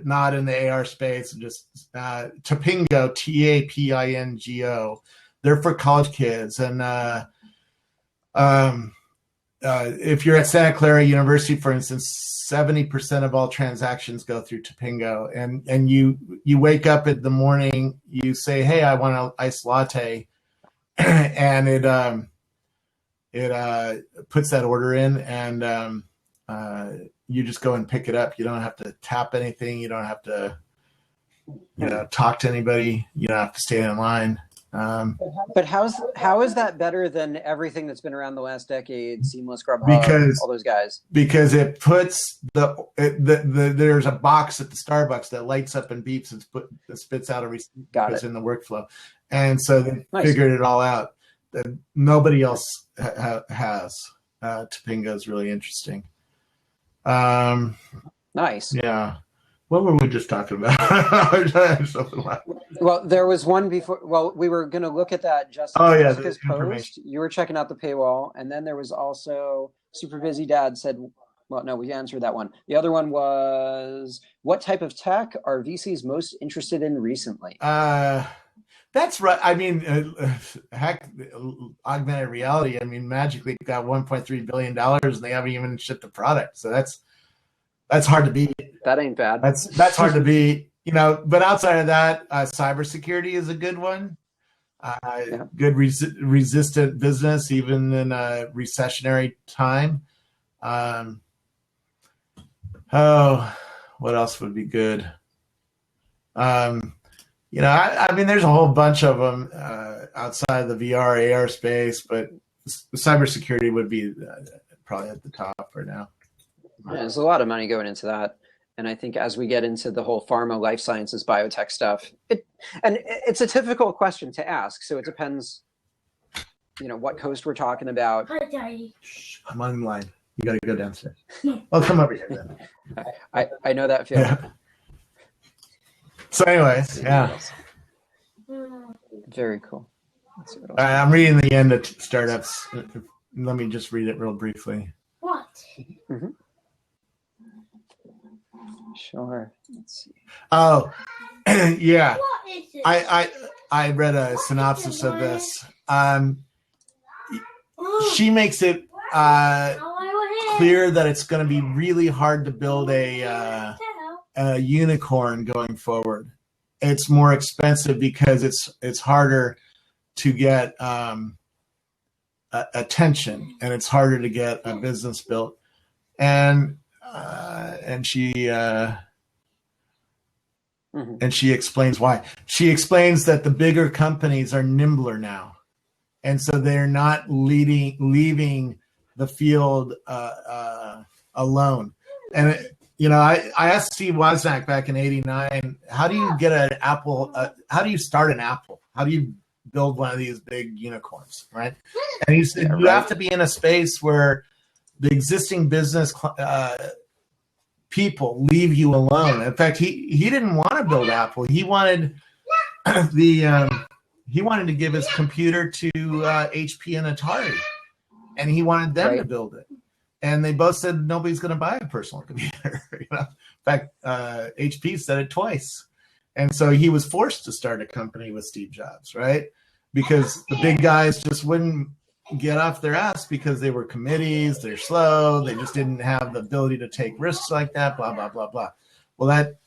Speaker 2: not in the AR space, just Topingo, Tapingo, they're for college kids, and if you're at Santa Clara University, for instance, 70% of all transactions go through Topingo, and you wake up in the morning, you say, "Hey, I want an iced latte," and it puts that order in, and you just go and pick it up. You don't have to tap anything. You don't have to, talk to anybody. You don't have to stay in line.
Speaker 1: But how is that better than everything that's been around the last decade? Seamless, Grubhub, all those guys. Because
Speaker 2: it puts there's a box at the Starbucks that lights up and beeps and spits out a receipt that's in the workflow, and so they figured it all out that nobody else has. Topingo is really interesting.
Speaker 1: Nice.
Speaker 2: Yeah. What were we just talking about?
Speaker 1: Well, there was one before. Well, we were going to look at that Jessica's post. You were checking out the paywall, and then there was also Super Busy Dad said. Well, no, we answered that one. The other one was, what type of tech are VCs most interested in recently?
Speaker 2: That's right. I mean, heck, augmented reality. I mean, magically got $1.3 billion, and they haven't even shipped the product. So that's hard to beat.
Speaker 1: That ain't bad.
Speaker 2: That's hard to beat. But outside of that, cybersecurity is a good one. Good resistant business, even in a recessionary time. What else would be good? I mean, there's a whole bunch of them outside the VR, AR space, but cybersecurity would be probably at the top right now.
Speaker 1: Yeah, there's a lot of money going into that. And I think as we get into the whole pharma, life sciences, biotech stuff, it's a difficult question to ask. So it depends, what coast we're talking about.
Speaker 5: Hi, Daddy.
Speaker 2: Shh, I'm online. You got to go downstairs. Oh, come over here then.
Speaker 1: I know that feeling.
Speaker 2: Yeah. So anyways, yeah.
Speaker 1: Very cool.
Speaker 2: I'm reading the end of startups. Let me just read it real briefly.
Speaker 5: What?
Speaker 1: Mm-hmm. Sure. Let's see.
Speaker 2: Oh, yeah.
Speaker 5: What is it?
Speaker 2: I read a synopsis of this. She makes it clear that it's going to be really hard to build a unicorn going forward. It's more expensive because it's harder to get attention, and it's harder to get a business built. And she and she explains why. She explains that the bigger companies are nimbler now, and so they're not leaving the field alone. And I asked Steve Wozniak back in '89, how do you get an Apple? How do you start an Apple? How do you build one of these big unicorns, right? And he said, you have to be in a space where the existing business people leave you alone. In fact, he didn't want to build Apple. He wanted he wanted to give his computer to HP and Atari, and he wanted them to build it. And they both said nobody's going to buy a personal computer. In fact, HP said it twice. And so he was forced to start a company with Steve Jobs, right? Because the big guys just wouldn't get off their ass because they were committees, they're slow, they just didn't have the ability to take risks like that, blah, blah, blah, blah. Well, that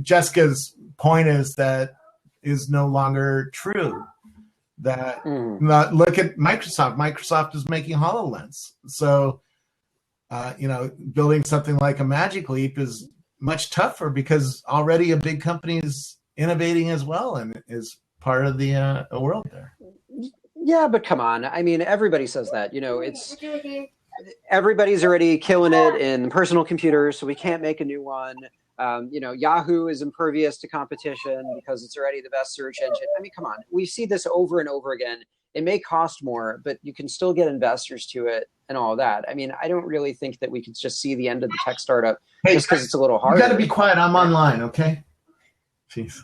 Speaker 2: Jessica's point is that is no longer true. That look at Microsoft. Microsoft is making HoloLens. So, building something like a Magic Leap is much tougher because already a big company is innovating as well and is part of the world there.
Speaker 1: Yeah, but come on. I mean, everybody says that. It's everybody's already killing it in personal computers, so we can't make a new one. Yahoo is impervious to competition because it's already the best search engine. I mean, come on. We see this over and over again. It may cost more, but you can still get investors to it and all that. I mean, I don't really think that we could just see the end of the tech startup just because it's a little harder.
Speaker 2: You got to be quiet. I'm online, okay? Jeez.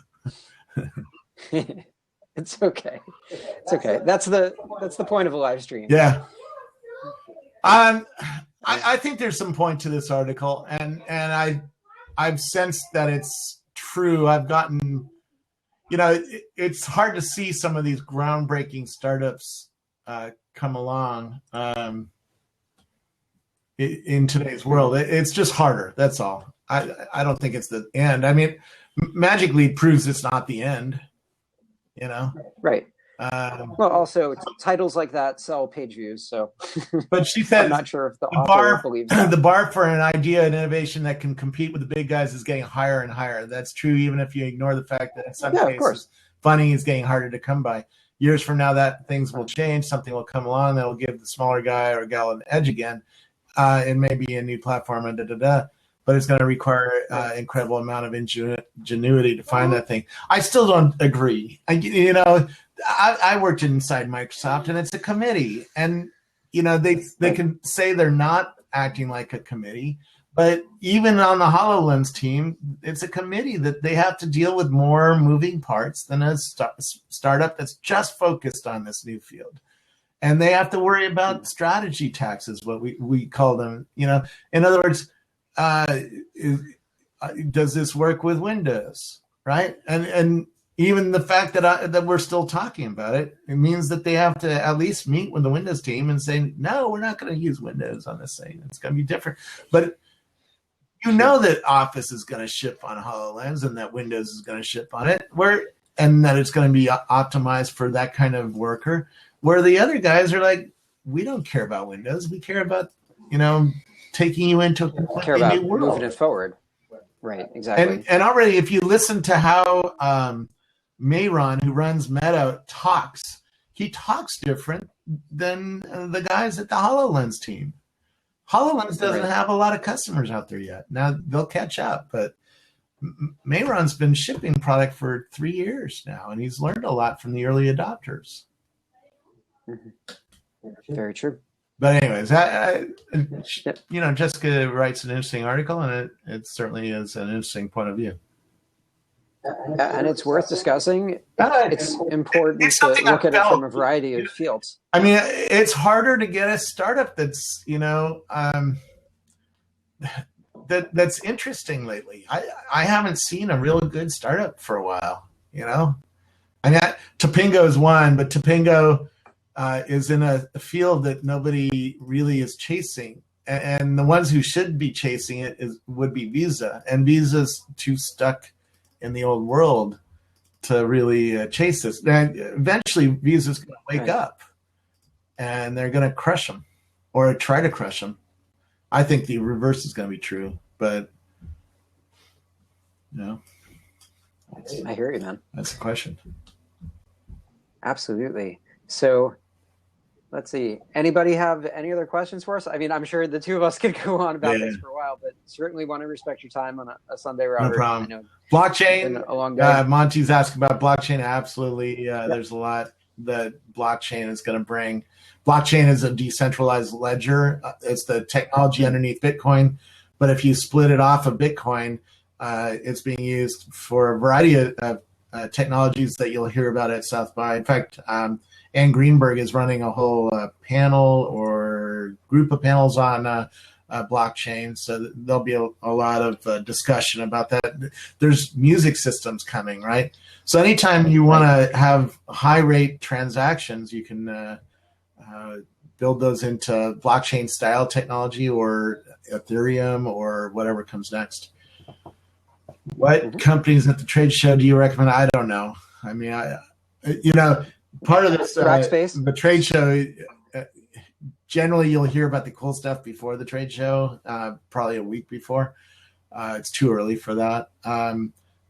Speaker 1: It's okay. It's okay. That's the point of a live stream.
Speaker 2: Yeah. I think there's some point to this article, and I've sensed that it's true. I've gotten, it's hard to see some of these groundbreaking startups come along in today's world. It's just harder. That's all. I don't think it's the end. I mean, Magic Leap proves it's not the end.
Speaker 1: Right. Well, also titles like that sell page views. So,
Speaker 2: but she said,
Speaker 1: I'm not sure if the author believes that.
Speaker 2: The bar for an idea and innovation that can compete with the big guys is getting higher and higher. That's true, even if you ignore the fact that in some cases, funding is getting harder to come by. Years from now, that things will change. Something will come along that will give the smaller guy or gal an edge again. It may be a new platform and but it's going to require incredible amount of ingenuity to find that thing. I still don't agree. I worked inside Microsoft, and it's a committee, and they can say they're not acting like a committee, But even on the HoloLens team, it's a committee that they have to deal with more moving parts than a startup that's just focused on this new field. And they have to worry about strategy taxes, what we call them. You know, in other words, does this work with Windows, right? And even the fact that we're still talking about it, it means that they have to at least meet with the Windows team and say, no, we're not going to use Windows on this thing. It's going to be different. But you know that Office is going to ship on HoloLens and that Windows is going to ship on it, and that it's going to be optimized for that kind of worker. Where the other guys are like, we don't care about Windows. We care about, you know, taking you into a completely new world.
Speaker 1: Moving it forward. Right, exactly.
Speaker 2: And already, if you listen to how Mayron, who runs Meta, talks, he talks different than the guys at the HoloLens team. HoloLens doesn't have a lot of customers out there yet. Now they'll catch up, but Mayron's been shipping product for 3 years now, and he's learned a lot from the early adopters.
Speaker 1: Very true.
Speaker 2: But anyways, you know, Jessica writes an interesting article, and it certainly is an interesting point of view.
Speaker 1: And it's worth discussing. It's important to look at it from a variety of fields.
Speaker 2: I mean, it's harder to get a startup that's, you know, that's interesting lately. I haven't seen a real good startup for a while, you know. I mean, Topingo is one, but Topingo is in a field that nobody really is chasing. And the ones who should be chasing it would be Visa. And Visa's too stuck in the old world to really chase this. And eventually, Visa's going to wake up, and they're going to crush them or try to crush them. I think the reverse is going to be true, but you know,
Speaker 1: I hear you, man.
Speaker 2: That's the question.
Speaker 1: Absolutely. So let's see. Anybody have any other questions for us? I mean, I'm sure the two of us could go on about this for a while, but certainly want to respect your time on a Sunday, Robert.
Speaker 2: No problem. I know blockchain.
Speaker 1: A long day.
Speaker 2: Monty's asking about blockchain. Absolutely. There's a lot that blockchain is going to bring. Blockchain is a decentralized ledger. It's the technology underneath Bitcoin. But if you split it off of Bitcoin, it's being used for a variety of technologies that you'll hear about at South by. In fact, Ann Greenberg is running a whole panel or group of panels on blockchain. So there'll be a lot of discussion about that. There's music systems coming, right? So anytime you want to have high rate transactions, you can build those into blockchain style technology or Ethereum or whatever comes next. What companies at the trade show do you recommend? I don't know. I mean, part of this
Speaker 1: Rackspace,
Speaker 2: the trade show. Generally, you'll hear about the cool stuff before the trade show, probably a week before. It's too early for that.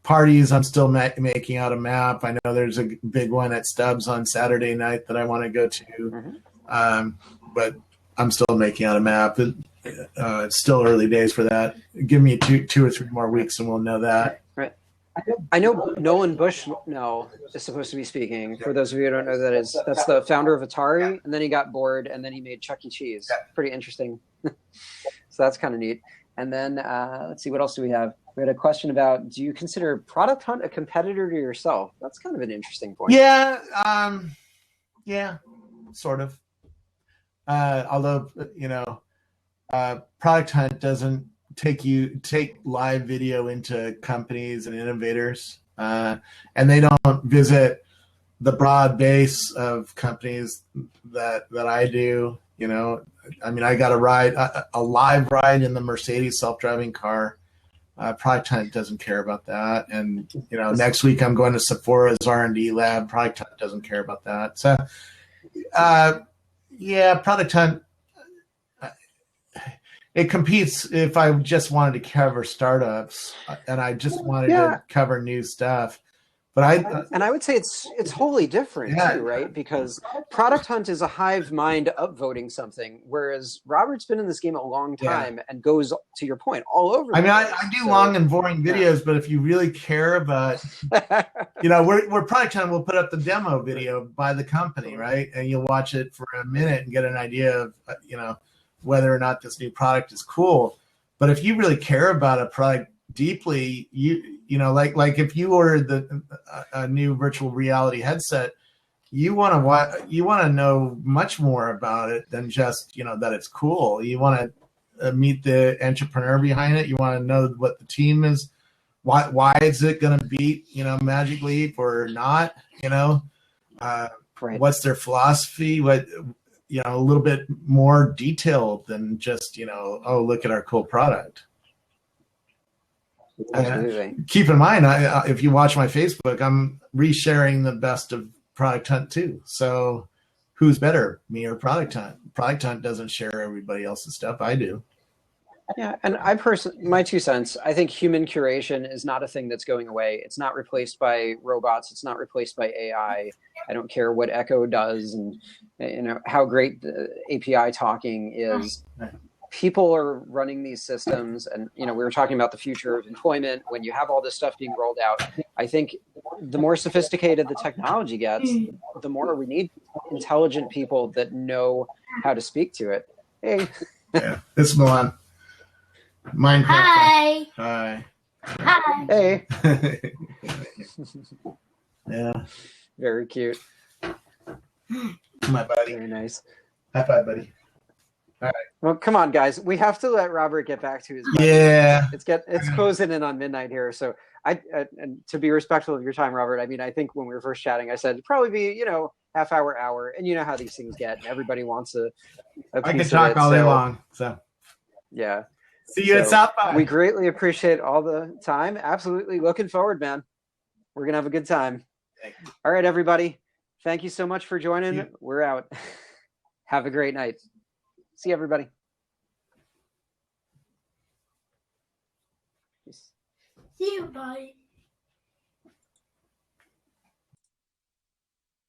Speaker 2: Parties, I'm still making out a map. I know there's a big one at Stubbs on Saturday night that I want to go to, but I'm still making out a map. It's still early days for that. Give me two or three more weeks and we'll know that.
Speaker 1: Right. I know Nolan Bushnell is supposed to be speaking. For those of you who don't know who that is, that's the founder of Atari, and then he got bored, and then he made Chuck E. Cheese. Pretty interesting. So that's kind of neat. And then let's see, what else do we have? We had a question about, do you consider Product Hunt a competitor to yourself? That's kind of an interesting point.
Speaker 2: Yeah, sort of. Although, Product Hunt doesn't take live video into companies and innovators, and they don't visit the broad base of companies that I do. I mean, I got a live ride in the Mercedes self-driving car. Product Hunt doesn't care about that. And, next week I'm going to Sephora's R&D lab. Product Hunt doesn't care about that. So, Product Hunt, it competes if I just wanted to cover startups and I just wanted to cover new stuff. But
Speaker 1: I would say it's wholly different too, right? Because Product Hunt is a hive mind upvoting something, whereas Robert's been in this game a long time and goes, to your point, all over.
Speaker 2: I mean, I do long and boring videos, but if you really care about, we're Product Hunt, we'll put up the demo video by the company, right? And you'll watch it for a minute and get an idea of, whether or not this new product is cool. But if you really care about a product deeply, you know, like if you ordered a new virtual reality headset, you want to know much more about it than just, you know, that it's cool. You want to meet the entrepreneur behind it. You want to know what the team is. Why is it going to beat, you know, Magic Leap or not? You know,
Speaker 1: Right.
Speaker 2: What's their philosophy? What, you know, a little bit more detailed than just, you know, oh, look at our cool product.
Speaker 1: Absolutely.
Speaker 2: Keep in mind, if you watch my Facebook, I'm resharing the best of Product Hunt too. So who's better, me or Product Hunt? Product Hunt doesn't share everybody else's stuff. I do.
Speaker 1: Yeah, and my 2 cents, I think human curation is not a thing that's going away. It's not replaced by robots. It's not replaced by AI. I don't care what Echo does and, you know, how great the API talking is. People are running these systems, and, you know, we were talking about the future of employment. When you have all this stuff being rolled out, I think the more sophisticated the technology gets, the more we need intelligent people that know how to speak to it. Hey.
Speaker 2: Yeah, it's Milan. Minecraft.
Speaker 5: Hi.
Speaker 2: Hi.
Speaker 5: Hi.
Speaker 1: Hey.
Speaker 2: Yeah.
Speaker 1: Very cute.
Speaker 2: My buddy.
Speaker 1: Very nice.
Speaker 2: High five, buddy. All right.
Speaker 1: Well, come on, guys. We have to let Robert get back to his buddy.
Speaker 2: Yeah.
Speaker 1: It's closing in on midnight here. So and to be respectful of your time, Robert, I mean, I think when we were first chatting, I said it'd probably be, you know, half hour, and you know how these things get. Everybody wants a piece
Speaker 2: I can
Speaker 1: of
Speaker 2: talk
Speaker 1: it,
Speaker 2: all day long. So
Speaker 1: yeah.
Speaker 2: see you at South by.
Speaker 1: We greatly appreciate all the time. Absolutely. Looking forward, man. We're going to have a good time.
Speaker 2: Thanks.
Speaker 1: All right, everybody. Thank you so much for joining. We're out. Have a great night. See everybody.
Speaker 5: See you, bye.